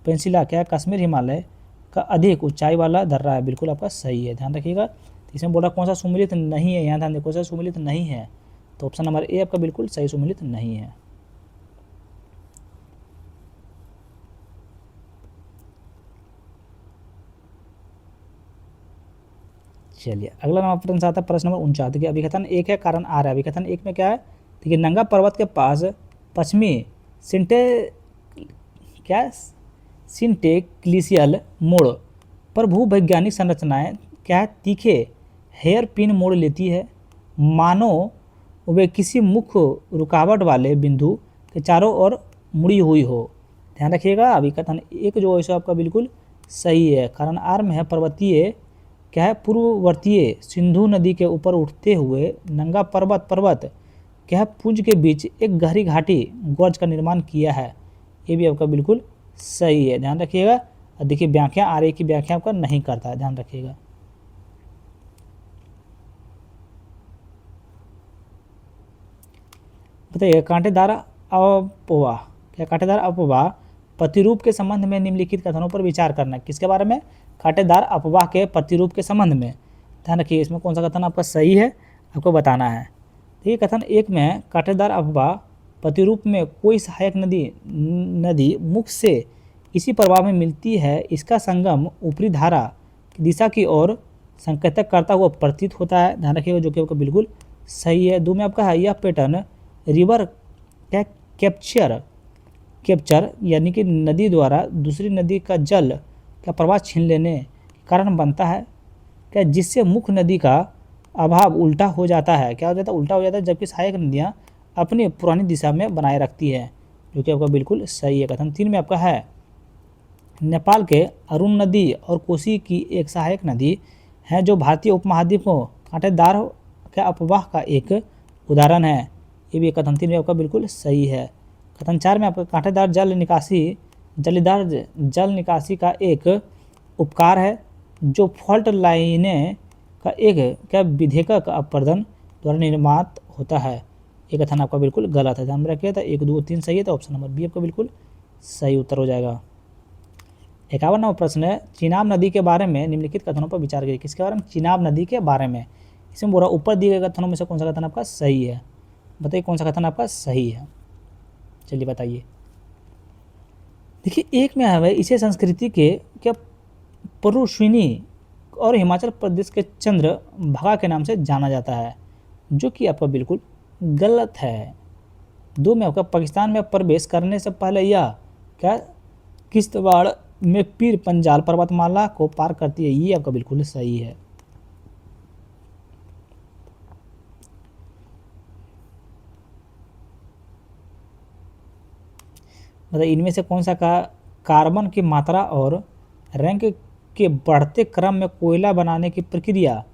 Speaker 1: पेंसिला कश्मीर हिमालय का अधिक ऊंचाई वाला दर्रा है, बिल्कुल आपका सही है। ध्यान रखिएगा। इसमें बोला कौन सा सुमिलित नहीं है, यहाँ ध्यान देखो कौन सा सुमिलित नहीं है, तो ऑप्शन नंबर ए आपका बिल्कुल सही सुमिलित नहीं है। चलिए अगला नंबर प्रश्न आता है, प्रश्न नंबर 49। देखिए अभिकथन 1 है, कारण आ रहा है। अभिकथन 1 में क्या है, देखिए नंगा पर्वत के पास पश्चिमी सिंटेक्लिशियल मोड़ पर भूवैज्ञानिक संरचनाएं तीखे हेयर पिन मोड़ लेती है, मानो वे किसी मुख्य रुकावट वाले बिंदु के चारों ओर मुड़ी हुई हो। ध्यान रखिएगा अभिकथन 1 जो है आपका बिल्कुल सही है। कारण आर में है पर्वतीय पूर्ववर्तीय सिंधु नदी के ऊपर उठते हुए नंगा पर्वत पुंज के बीच एक गहरी घाटी गोर्ज का निर्माण किया है। ये भी आपका बिल्कुल सही है। ध्यान रखिएगा। और देखिए व्याख्या आर्य की व्याख्या आपका नहीं करता है, ध्यान रखिएगा। बताइए कांटेदार अपवाह कांटेदार अपवाह प्रतिरूप के संबंध में निम्नलिखित कथनों पर विचार करना। किसके बारे में, कांटेदार अपवाह के प्रतिरूप के संबंध में। ध्यान रखिए इसमें कौन सा कथन आपका सही है, आपको बताना है। देखिए कथन 1 में कांटेदार अपवाह प्रतिरूप में कोई सहायक नदी मुख से इसी प्रवाह में मिलती है, इसका संगम ऊपरी धारा की दिशा की ओर संकेतक करता हुआ प्रतीत होता है। ध्यान रखिएगा, जो कि आपका बिल्कुल सही है। 2 में आपका है यह पैटर्न रिवर कैप्चर यानी कि नदी द्वारा दूसरी नदी का जल प्रवाह छीन लेने के कारण बनता है जिससे मुख्य नदी का अभाव उल्टा हो जाता है। क्या हो जाता है, उल्टा हो जाता है, जबकि सहायक नदियाँ अपनी पुरानी दिशा में बनाए रखती है, जो कि आपका बिल्कुल सही है। कथन 3 में आपका है नेपाल के अरुण नदी और कोसी की एक सहायक नदी है जो भारतीय उपमहाद्वीप को कांटेदार के अपवाह का एक उदाहरण है। ये भी कथन 3 में आपका बिल्कुल सही है। कथन 4 में आपका कांटेदार जलीदार जल निकासी का एक उपकार है जो फॉल्ट लाइनें का एक विधेयक अपरदन द्वारा निर्मित होता है। ये कथन आपका बिल्कुल गलत है, ध्यान में रखिए। था 1, 2, 3 सही है, तो ऑप्शन नंबर बी आपका बिल्कुल सही उत्तर हो जाएगा। 51 नंबर प्रश्न है, चिनाब नदी के बारे में निम्नलिखित कथनों पर विचार करिए। किसके बारे में, चिनाब नदी के बारे में। इसमें बोला ऊपर दिए गए कथनों में से कौन सा कथन आपका सही है, बताइए कौन सा कथन आपका सही है। चलिए बताइए। देखिए 1 में है इसे संस्कृति के परुश्विनी और हिमाचल प्रदेश के चंद्र भागा के नाम से जाना जाता है, जो कि आपका बिल्कुल गलत है। 2 में आपका पाकिस्तान में प्रवेश करने से पहले यह किश्तवाड़ में पीर पंजाल पर्वतमाला को पार करती है, ये आपका बिल्कुल सही है। मतलब इनमें से कौन सा का कार्बन की मात्रा और रैंक के बढ़ते क्रम में कोयला बनाने की प्रक्रिया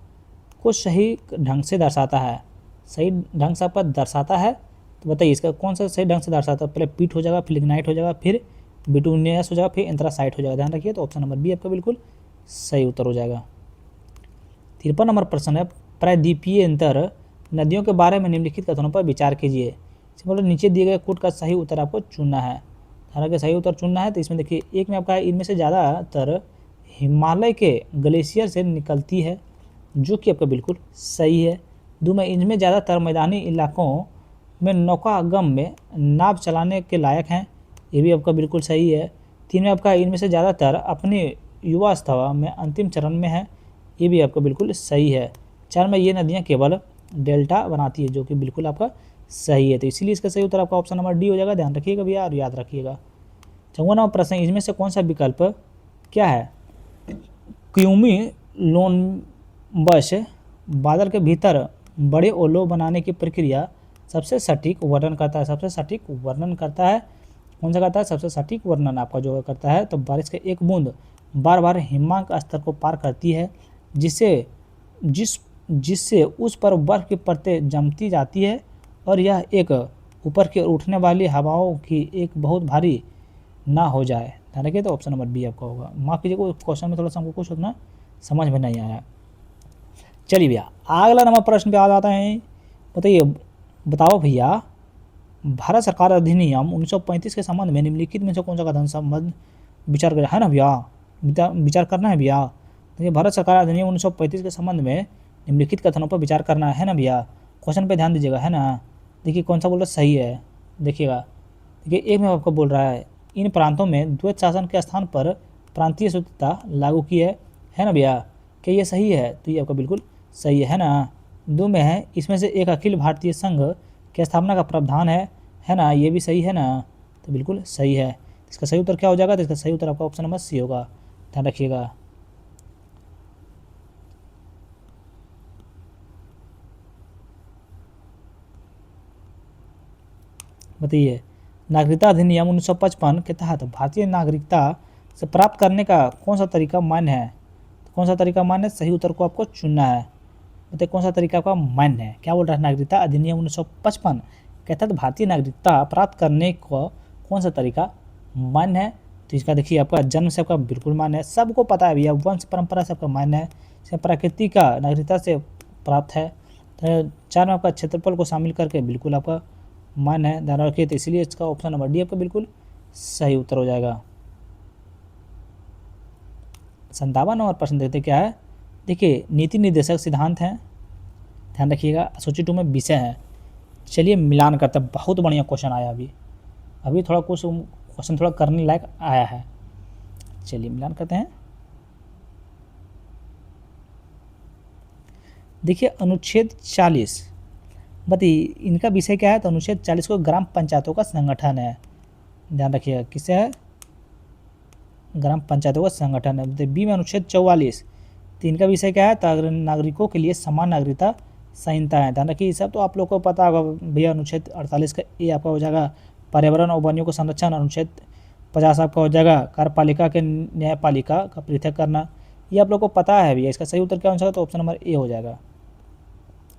Speaker 1: को सही ढंग से दर्शाता है? सही ढंग से आपका दर्शाता है तो बताइए इसका कौन सा सही ढंग से दर्शाता है? पहले पीट हो जाएगा, फिर लिग्नाइट हो जाएगा, फिर बिटूनियस हो जाएगा, फिर एंथ्रासाइट हो जाएगा। ध्यान रखिए, तो ऑप्शन नंबर बी आपका बिल्कुल सही उत्तर हो जाएगा। 53 नंबर प्रश्न है, प्रायद्वीपीय अंतर नदियों के बारे में निम्नलिखित कथनों पर विचार कीजिए। इसमें बोलो नीचे दिए गए कोड का सही उत्तर आपको चुनना है। हालांकि सही उत्तर चुनना है तो इसमें देखिए एक में आपका इनमें से ज़्यादातर हिमालय के ग्लेशियर से निकलती है, जो कि आपका बिल्कुल सही है। दो में इनमें ज़्यादातर मैदानी इलाकों में नौकागम में नाव चलाने के लायक हैं, ये भी आपका बिल्कुल सही है। तीन में आपका इनमें से ज़्यादातर अपने युवावस्था में अंतिम चरण में है, ये भी आपका बिल्कुल सही है। चार में ये नदियाँ केवल डेल्टा बनाती है, जो कि बिल्कुल आपका सही है। तो इसीलिए इसका सही उत्तर आपका ऑप्शन नंबर डी हो जाएगा। ध्यान रखिएगा भैया और याद रखिएगा। 54 नंबर प्रश्न, इसमें से कौन सा विकल्प क्या है? क्यूमी लोनबस बादल के भीतर बड़े ओलो बनाने की प्रक्रिया सबसे सटीक वर्णन करता है। सबसे सटीक वर्णन करता है कौन सा करता है? सबसे सटीक वर्णन आपका जो करता है तो बारिश के एक बूंद बार बार हिमांक स्तर को पार करती है, जिससे उस पर बर्फ की परतें जमती जाती है और यह एक ऊपर की ओर उठने वाली हवाओं की एक बहुत भारी ना हो जाए। ध्यान रखिए, तो ऑप्शन नंबर बी आपका होगा। माफ कीजिएगा क्वेश्चन में थोड़ा सा हमको कुछ उतना समझ में नहीं आया। चलिए भैया अगला नंबर प्रश्न पे आ जाता है। बताइए, बताओ भैया, भारत सरकार अधिनियम 1935 के संबंध में निम्नलिखित में से कौन सा कथन संबंध विचार कर है ना भैया? विचार करना है भैया। देखिए, भारत सरकार अधिनियम 1935 के संबंध में निम्नलिखित कथनों पर विचार करना है ना भैया। क्वेश्चन पे ध्यान दीजिएगा, है ना। देखिए कौन सा बोल रहा सही है, देखिएगा। देखिए एक में आपको बोल रहा है इन प्रांतों में द्वैत शासन के स्थान पर प्रांतीय सूत्रता लागू की है ना भैया। क्या ये सही है? तो ये आपका बिल्कुल सही है ना। दो में है इसमें से एक अखिल भारतीय संघ की स्थापना का प्रावधान है ना। ये भी सही है ना, तो बिल्कुल सही है। इसका सही उत्तर क्या हो जाएगा? तो इसका सही उत्तर आपका ऑप्शन नंबर सी होगा। ध्यान रखिएगा। बताइए, नागरिकता अधिनियम 1955 के तहत भारतीय नागरिकता से प्राप्त करने का कौन सा तरीका मान्य है? तो कौन सा तरीका मान्य है? सही उत्तर को आपको चुनना है। बताइए कौन सा तरीका आपका मान्य है। क्या बोल रहा है? नागरिकता अधिनियम 1955 के तहत भारतीय नागरिकता प्राप्त करने को कौन सा तरीका मान्य है? तो इसका देखिए आपका जन्म से आपका बिल्कुल मान्य है, सबको पता है भैया। वंश परंपरा से आपका मान्य है, इसमें प्रकृति का नागरिकता से प्राप्त है। तो चार में आपका क्षेत्रफल को शामिल करके बिल्कुल आपका मान्य है। ध्यान रखिए, तो इसलिए इसका ऑप्शन नंबर डी आपका बिल्कुल सही उत्तर हो जाएगा। 57 नंबर प्रश्न देखते क्या है। देखिए, नीति निर्देशक सिद्धांत हैं, ध्यान रखिएगा। सूची 2 में विषय है। चलिए मिलान करते हैं। बहुत बढ़िया क्वेश्चन आया अभी थोड़ा कुछ क्वेश्चन थोड़ा करने लायक आया है। चलिए मिलान करते हैं। देखिए अनुच्छेद 40, बताइए इनका विषय क्या है? तो अनुच्छेद 40 को ग्राम पंचायतों का संगठन है। ध्यान रखिएगा किससे है? ग्राम पंचायतों का संगठन है। बी में अनुच्छेद 44, तो इनका विषय क्या है? तो नागरिकों के लिए समान नागरिकता संहिता है। ध्यान रखिए, सब तो आप लोग को पता होगा भैया। अनुच्छेद 48 का ए आपका हो जाएगा पर्यावरण और वन्यों को संरक्षण। अनुच्छेद 50 आपका हो जाएगा कार्यपालिका के न्यायपालिका का पृथक करना। ये आप लोग को पता है भैया। इसका सही उत्तर क्या हो जाएगा? तो ऑप्शन नंबर ए हो जाएगा।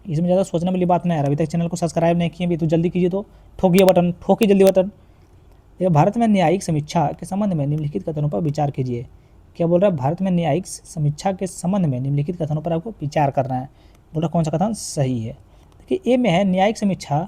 Speaker 1: इसमें ज़्यादा सोचने वाली बात नहीं है। अभी तक चैनल को सब्सक्राइब नहीं किए भी तो जल्दी कीजिए, तो ठोकिए बटन, ठोकिए जल्दी बटन। ये भारत में न्यायिक समीक्षा के संबंध में निम्नलिखित कथनों पर विचार कीजिए। क्या बोल रहा है? भारत में न्यायिक समीक्षा के संबंध में निम्नलिखित कथनों पर आपको विचार करना है। बोल रहा कौन सा कथन सही है? देखिए ए में है न्यायिक समीक्षा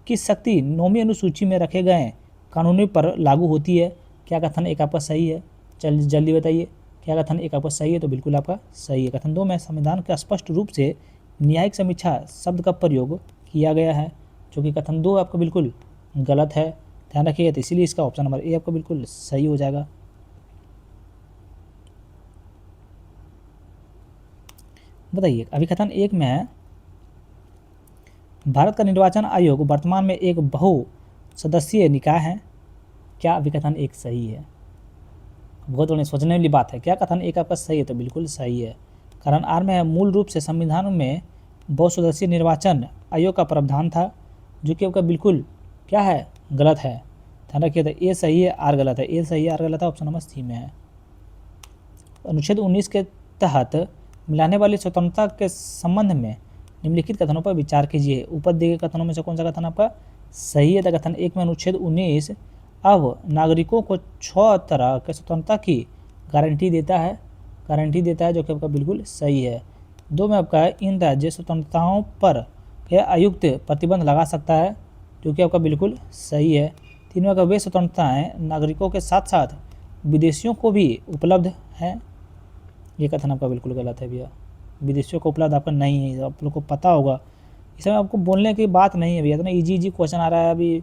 Speaker 1: की शक्ति 9वीं अनुसूची में रखे गए कानूनी पर लागू होती है। क्या कथन एक आपका सही है? जल्दी बताइए, क्या कथन एक आपका सही है? तो बिल्कुल आपका सही है। कथन 2 में संविधान के स्पष्ट रूप से न्यायिक समीक्षा शब्द का प्रयोग किया गया है, जो कि कथन 2 आपका बिल्कुल गलत है। ध्यान रखिएगा, तो इसीलिए इसका ऑप्शन नंबर ए आपका बिल्कुल सही हो जाएगा। बताइए अभी कथन 1 में है भारत का निर्वाचन आयोग वर्तमान में एक बहु सदस्यीय निकाय है। क्या अभी कथन 1 सही है? बहुत बड़ी सोचने वाली बात है। क्या कथन एक आपका सही है? तो बिल्कुल सही है। कारण आर में है, मूल रूप से संविधान में बहुसदस्यीय निर्वाचन आयोग का प्रावधान था, जो कि आपका बिल्कुल क्या है? गलत है। ध्यान रखिए, तो ए सही है, आर गलत है। ए सही है, आर गलत है, ऑप्शन नंबर सी में है। अनुच्छेद 19 के तहत मिलाने वाली स्वतंत्रता के संबंध में निम्नलिखित कथनों पर विचार कीजिए। ऊपर दिए गए कथनों में से कौन सा कथन आपका सही है? तो कथन एक में अनुच्छेद 19 अब नागरिकों को 6 तरह के स्वतंत्रता की गारंटी देता है, जो कि आपका बिल्कुल सही है। 2 में आपका है, इन राज्य स्वतंत्रताओं पर यह आयुक्त प्रतिबंध लगा सकता है, जो कि आपका बिल्कुल सही है। 3 में आपका वे स्वतंत्रताएँ नागरिकों के साथ साथ विदेशियों को भी उपलब्ध हैं। ये कथन आपका बिल्कुल गलत है भैया। विदेशियों को उपलब्ध आपका नहीं है, आप लोग को पता होगा। इसमें आपको बोलने की बात नहीं है भैया, इतना इजी क्वेश्चन आ रहा है। अभी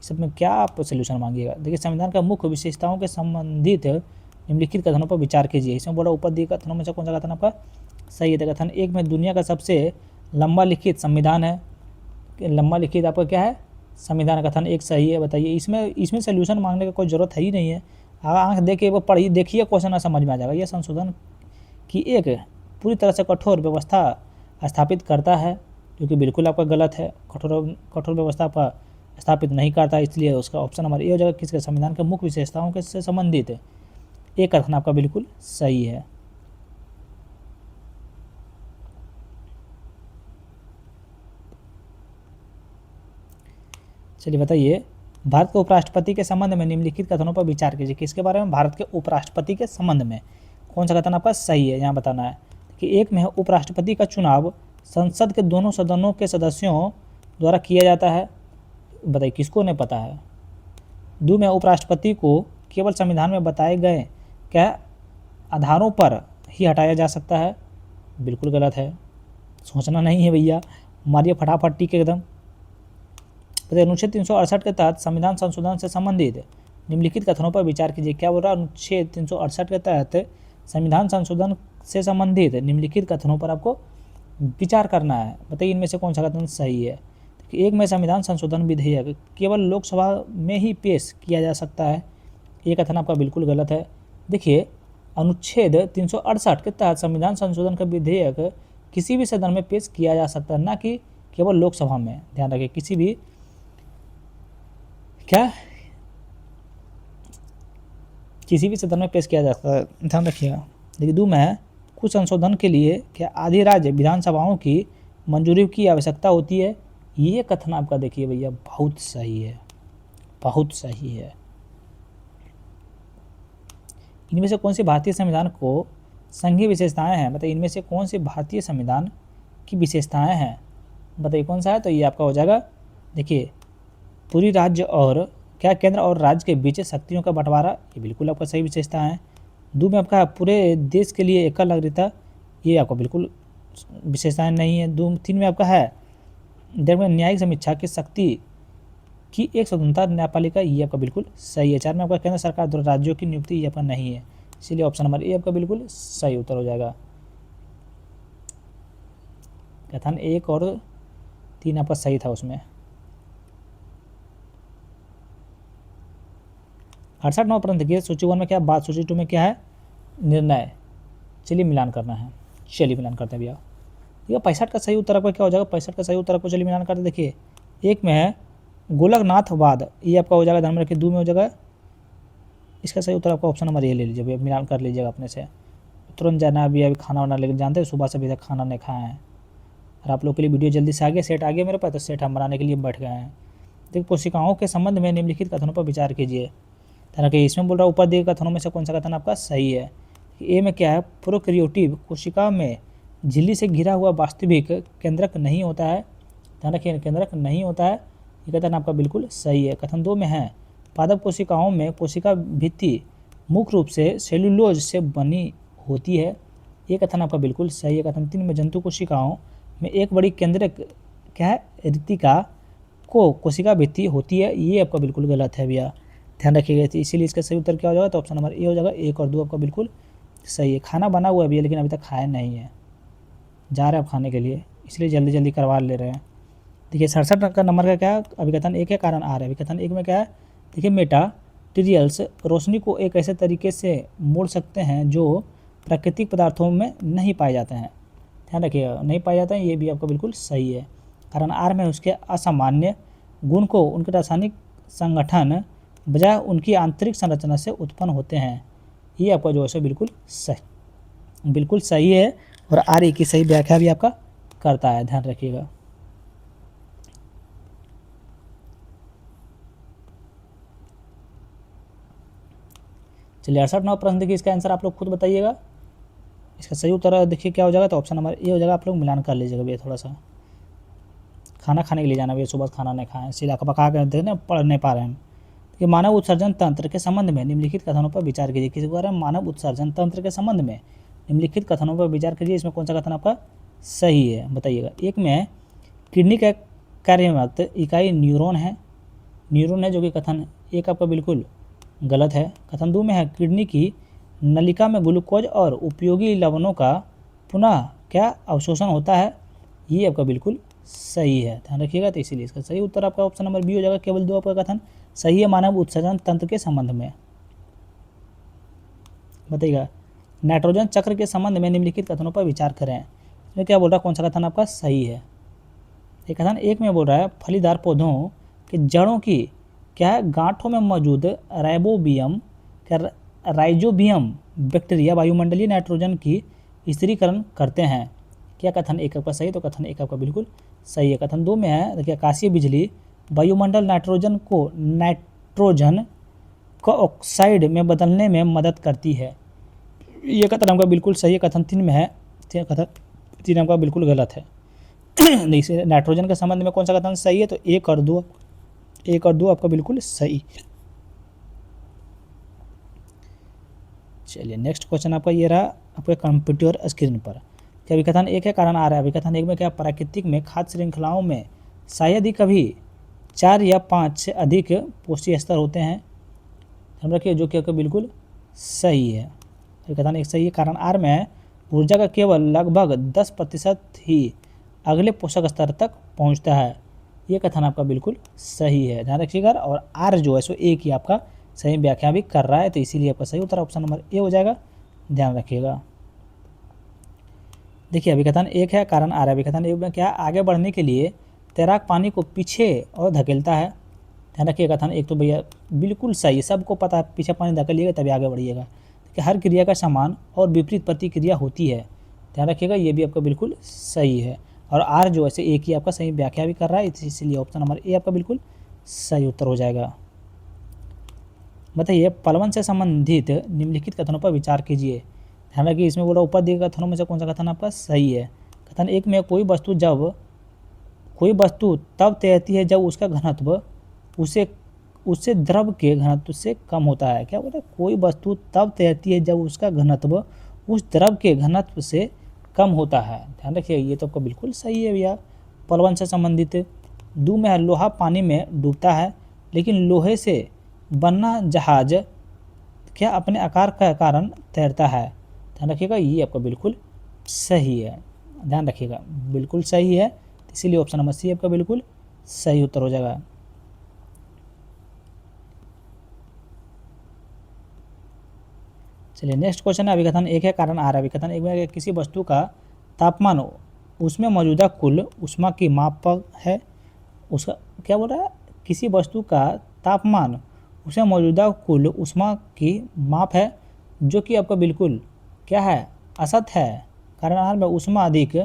Speaker 1: इस में क्या आप सोल्यूशन मांगिएगा? देखिए, संविधान का मुख्य विशेषताओं के संबंधित निम्नलिखित कथनों पर विचार कीजिए। इसमें बोला ऊपर दिए कथनों में से कौन सा कथन आपका सही है? तो कथन एक में दुनिया का सबसे लंबा लिखित संविधान है। लंबा लिखित आपका क्या है? संविधान। कथन एक सही है। बताइए, इसमें सोल्यूशन मांगने की कोई ज़रूरत है ही नहीं है। आँख देख के वो पढ़िए, देखिए क्वेश्चन समझ में आ जाएगा। यह संशोधन की एक पूरी तरह से कठोर व्यवस्था स्थापित करता है, जो कि बिल्कुल आपका गलत है। कठोर व्यवस्था आपका स्थापित नहीं करता, इसलिए उसका ऑप्शन नंबर ए हो जाएगा। किसके? संविधान के मुख्य विशेषताओं के से संबंधित एक कथन आपका बिल्कुल सही है। चलिए बताइए, भारत के उपराष्ट्रपति के संबंध में निम्नलिखित कथनों पर विचार कीजिए। किसके बारे में? भारत के उपराष्ट्रपति के संबंध में कौन सा कथन आपका सही है? यहाँ बताना है कि एक में है, उपराष्ट्रपति का चुनाव संसद के दोनों सदनों के सदस्यों द्वारा किया जाता है। बताइए, किसको नहीं पता है? 2 में उपराष्ट्रपति को केवल संविधान में बताए गए क्या आधारों पर ही हटाया जा सकता है। बिल्कुल गलत है, सोचना नहीं है भैया, मारिए फटाफट टिक एकदम। बताइए, अनुच्छेद 368 के तहत संविधान संशोधन से संबंधित निम्नलिखित कथनों पर विचार कीजिए। क्या बोल रहा है? अनुच्छेद 368 के तहत संविधान संशोधन से संबंधित निम्नलिखित कथनों पर आपको विचार करना है। बताइए, इनमें से कौन सा कथन सही है? एक में संविधान संशोधन विधेयक केवल लोकसभा में ही पेश किया जा सकता है। ये कथन आपका बिल्कुल गलत है। देखिए, अनुच्छेद 368 के तहत संविधान संशोधन का विधेयक किसी भी सदन में पेश किया जा सकता है, ना कि केवल लोकसभा में। ध्यान रखिए, किसी भी सदन में पेश किया जा सकता है, ध्यान रखिएगा। देखिए, 2 में कुछ संशोधन के लिए क्या आधी राज्य विधानसभाओं की मंजूरी की आवश्यकता होती है। ये कथन आपका देखिए भैया बहुत सही है, बहुत सही है। इनमें से कौन सी भारतीय संविधान को संघीय विशेषताएं हैं? बताइए, इनमें से कौन सी भारतीय संविधान की विशेषताएं हैं? बताइए कौन सा है? तो ये आपका हो जाएगा, देखिए, पूरी राज्य और क्या केंद्र और राज्य के बीच शक्तियों का बंटवारा, ये बिल्कुल आपका सही विशेषता है। 2 में आपका पूरे देश के लिए एकल नागरिकता, ये आपका बिल्कुल विशेषताएं नहीं है। 3 में आपका है न्यायिक समीक्षा की शक्ति की एक स्वतंत्रता न्यायपालिका, ये आपका बिल्कुल सही है। 4 में आपका केंद्र सरकार द्वारा राज्यों की नियुक्ति, ये आपका नहीं है, इसीलिए ऑप्शन नंबर ए आपका बिल्कुल सही उत्तर हो जाएगा। कथन 1 और 3 आपका सही था उसमें। 68 नंबर प्रश्न देखिए, सूची 1 में क्या बात, सूची 2 में क्या है? निर्णय। चलिए मिलान करना है, चलिए मिलान करते हैं भैया। ठीक है, 65 का सही उत्तर आपका क्या हो जाएगा? 65 का सही उत्तर आपको चलिए मिलान करते। देखिए, एक में है गोलकनाथवाद, ये आपका हो जाएगा, ध्यान में रखिए। 2 में हो जाएगा, इसका सही उत्तर आपका ऑप्शन नंबर ए ले लीजिए भैया, मिलान कर लीजिएगा अपने से। तुरंत जाना अभी खाना वाना लेकर, जानते हैं सुबह से अभी तक खाना नहीं खाए हैं, और आप लोग के लिए वीडियो जल्दी से आगे सेट आ गया मेरे पास, तो सेट हम बनाने के लिए बैठ गए हैं। देखिए, कोशिकाओं के संबंध में निम्नलिखित कथनों पर विचार कीजिए। तरह के इसमें बोल रहा है, ऊपर दिए कथनों में से कौन सा कथन आपका सही है? ए में क्या है? प्रोकैरियोटिक कोशिका में झिल्ली से घिरा हुआ वास्तविक केंद्रक नहीं होता है। ध्यान रखिए, केंद्रक नहीं होता है, ये कथन आपका बिल्कुल सही है। कथन 2 में है, पादप कोशिकाओं में कोशिका भित्ति मुख्य रूप से सेल्यूलोज से बनी होती है, ये कथन आपका बिल्कुल सही है। कथन 3 में जंतु कोशिकाओं में एक बड़ी केंद्रक क्या है? रिक्तिका को कोशिका भित्ति होती है, ये आपका बिल्कुल गलत है भैया, ध्यान रखिएगा। इसीलिए इसका सही उत्तर क्या हो जाएगा? तो ऑप्शन नंबर ए हो जाएगा। 1 और 2 आपका बिल्कुल सही है। खाना बना हुआ है भैया, लेकिन अभी तक खाया नहीं है, जा रहे हैं आप खाने के लिए, इसलिए जल्दी जल्दी करवा ले रहे हैं। देखिए, 67 का नंबर का क्या है? अभिकथन 1 है, कारण आर है। अभिकथन 1 में क्या है? देखिए, मैटेरियल्स रोशनी को एक ऐसे तरीके से मोड़ सकते हैं जो प्राकृतिक पदार्थों में नहीं पाए जाते हैं। ध्यान रखिएगा, नहीं पाए जाते हैं, ये भी आपका बिल्कुल सही है। कारण आर में उसके असामान्य गुण को उनके रासायनिक संगठन बजाय उनकी आंतरिक संरचना से उत्पन्न होते हैं। ये आपका जो है बिल्कुल सही है और आर की सही व्याख्या भी आपका करता है, ध्यान रखिएगा। चलिए 68वां प्रश्न देखिए, इसका आंसर आप लोग खुद बताइएगा। इसका सही उत्तर देखिए क्या हो जाएगा, तो ऑप्शन नंबर ए हो जाएगा। आप लोग मिलान कर लीजिएगा भैया, थोड़ा सा खाना खाने के लिए जाना भैया, सुबह खाना नहीं खाएं, इसीलिए पका के देखने पढ़ नहीं पा रहे हैं। कि मानव उत्सर्जन तंत्र के संबंध में निम्नलिखित कथनों पर विचार कीजिए। किसी बारे में मानव उत्सर्जन तंत्र के संबंध में निम्नलिखित कथनों पर विचार कीजिए, इसमें कौन सा कथन आपका सही है बताइएगा। एक में किडनी का कार्यरत इकाई न्यूरॉन है, जो कि कथन एक आपका बिल्कुल गलत है। कथन 2 में है किडनी की नलिका में ग्लूकोज और उपयोगी लवणों का पुनः क्या अवशोषण होता है, ये आपका बिल्कुल सही है, ध्यान रखिएगा। तो इसीलिए इसका सही उत्तर आपका ऑप्शन नंबर बी हो जाएगा। केवल 2 आपका कथन सही है मानव उत्सर्जन तंत्र के संबंध में। बताइएगा नाइट्रोजन चक्र के संबंध में निम्नलिखित कथनों पर विचार करें। इसमें क्या बोल रहा है, कौन सा कथन आपका सही है। एक कथन एक में बोल रहा है फलीदार पौधों के जड़ों की क्या है गांठों में मौजूद राइजोबियम बैक्टीरिया वायुमंडलीय नाइट्रोजन की स्थिरीकरण करते हैं। क्या कथन एक आपका सही, तो कथन एक आपका बिल्कुल सही है। कथन 2 में है देखिए आकाशीय बिजली वायुमंडल नाइट्रोजन को नाइट्रोजन को ऑक्साइड में बदलने में मदद करती है, ये कथन आपका बिल्कुल सही है। कथन 3 में है, कथन 3 आपका बिल्कुल गलत है। इसे नाइट्रोजन के संबंध में कौन सा कथन सही है, तो 1 और 2 आपका बिल्कुल सही। चलिए नेक्स्ट क्वेश्चन आपका ये रहा आपके कंप्यूटर स्क्रीन पर। क्या अभिकथन 1 है, कारण आ रहा है। अभिकथन 1 में क्या प्राकृतिक में खाद्य श्रृंखलाओं में शायद ही कभी 4 या 5 से अधिक पौष्टिक स्तर होते हैं, ध्यान रखिए, जो कि आपका बिल्कुल सही है। अभिकथन 1 सही है। कारण आर में है ऊर्जा का केवल लगभग 10% ही अगले पोषक स्तर तक पहुंचता है, ये कथन आपका बिल्कुल सही है, ध्यान रखिएगा। और आर जो है सो एक ही आपका सही व्याख्या भी कर रहा है, तो इसीलिए आपका सही उत्तर ऑप्शन नंबर ए हो जाएगा, ध्यान रखिएगा। देखिए अभिकथन 1 है, कारण आ रहा है। अभिकथन 1 में क्या आगे बढ़ने के लिए तैराक पानी को पीछे और धकेलता है, ध्यान रखिए। कथन 1 तो भैया बिल्कुल सही, सबको पता है पीछे पानी धकेलिएगा तभी आगे बढ़िएगा। कि हर क्रिया का समान और विपरीत प्रतिक्रिया होती है, ध्यान रखिएगा, ये भी आपका बिल्कुल सही है। और आर जो ऐसे एक ही आपका सही व्याख्या भी कर रहा है, इसीलिए ऑप्शन नंबर ए आपका बिल्कुल सही उत्तर हो जाएगा। बताइए पलवन से संबंधित निम्नलिखित कथनों पर विचार कीजिए। ध्यान रखिए इसमें बोला ऊपर दिए कथनों में से कौन सा कथन आपका सही है। कथन 1 में कोई वस्तु तब तैरती है जब उसका घनत्व उससे द्रव के घनत्व से कम होता है। क्या बोलते हैं, कोई वस्तु तब तैरती है जब उसका घनत्व उस द्रव के घनत्व से कम होता है, ध्यान रखिए, ये तो आपका बिल्कुल सही है भैया। पलवन से संबंधित 2 में है लोहा पानी में डूबता है लेकिन लोहे से बना जहाज क्या अपने आकार का कारण तैरता है, ध्यान रखिएगा, ये आपका बिल्कुल सही है, ध्यान रखिएगा, बिल्कुल सही है। इसीलिए ऑप्शन नंबर सी आपका बिल्कुल सही उत्तर हो जाएगा। चलिए नेक्स्ट क्वेश्चन है अभिकथन 1 है, कारण आ रहा है। अभिकथन 1 में किसी वस्तु का तापमान उसमें मौजूदा कुल ऊष्मा की माप है। उसका क्या बोल रहा है, किसी वस्तु का तापमान उसमें मौजूदा कुल ऊष्मा की माप है, जो कि आपका बिल्कुल क्या है, असत है। कारण आहार में ऊष्मा अधिक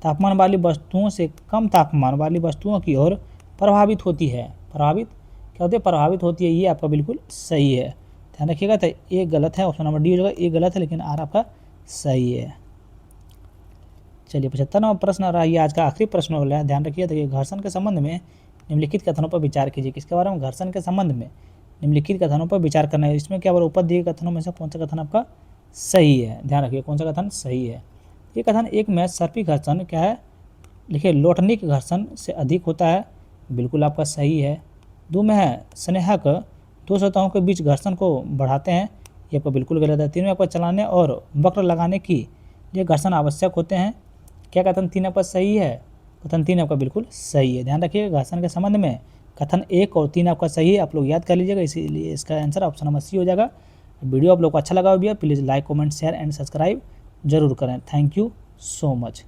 Speaker 1: तापमान वाली वस्तुओं से कम तापमान वाली वस्तुओं की ओर प्रभावित होती है। प्रभावित होती है, ये आपका बिल्कुल सही है, ध्यान रखिएगा। तो ए गलत है, ऑप्शन नंबर डी हो जाएगा, ए गलत है लेकिन आर आपका सही है। चलिए 75वां प्रश्न आ रहा है, ये आज का आखिरी प्रश्न हो गया है, ध्यान रखिए। देखिए घर्षण के संबंध में निम्नलिखित कथनों पर विचार कीजिए। किसके बारे में, घर्षण के संबंध में निम्नलिखित कथनों पर विचार करना है। इसमें क्या बोला, ऊपर दिए कथनों में से कौन सा कथन आपका सही है, ध्यान रखिए कौन सा कथन सही है। ये कथन 1 में सर्पी घर्षण क्या है, लिखिए लोटनिक घर्षण से अधिक होता है, बिल्कुल आपका सही है। 2 में है स्नेहक दो सतहों के बीच घर्षण को बढ़ाते हैं, ये आपका बिल्कुल गलत है। 3 में आपका चलाने और वक्र लगाने की लिए घर्षण आवश्यक होते हैं। क्या कथन 3 आपका सही है, कथन 3 आपका बिल्कुल सही है, ध्यान रखिए। घर्षण के संबंध में कथन 1 और 3 आपका सही है, आप लोग याद कर लीजिएगा, इसीलिए इसका आंसर ऑप्शन नंबर सी हो जाएगा। वीडियो आप लोग को अच्छा लगा हो भैया, please like comment share and subscribe जरूर करें। Thank you so much.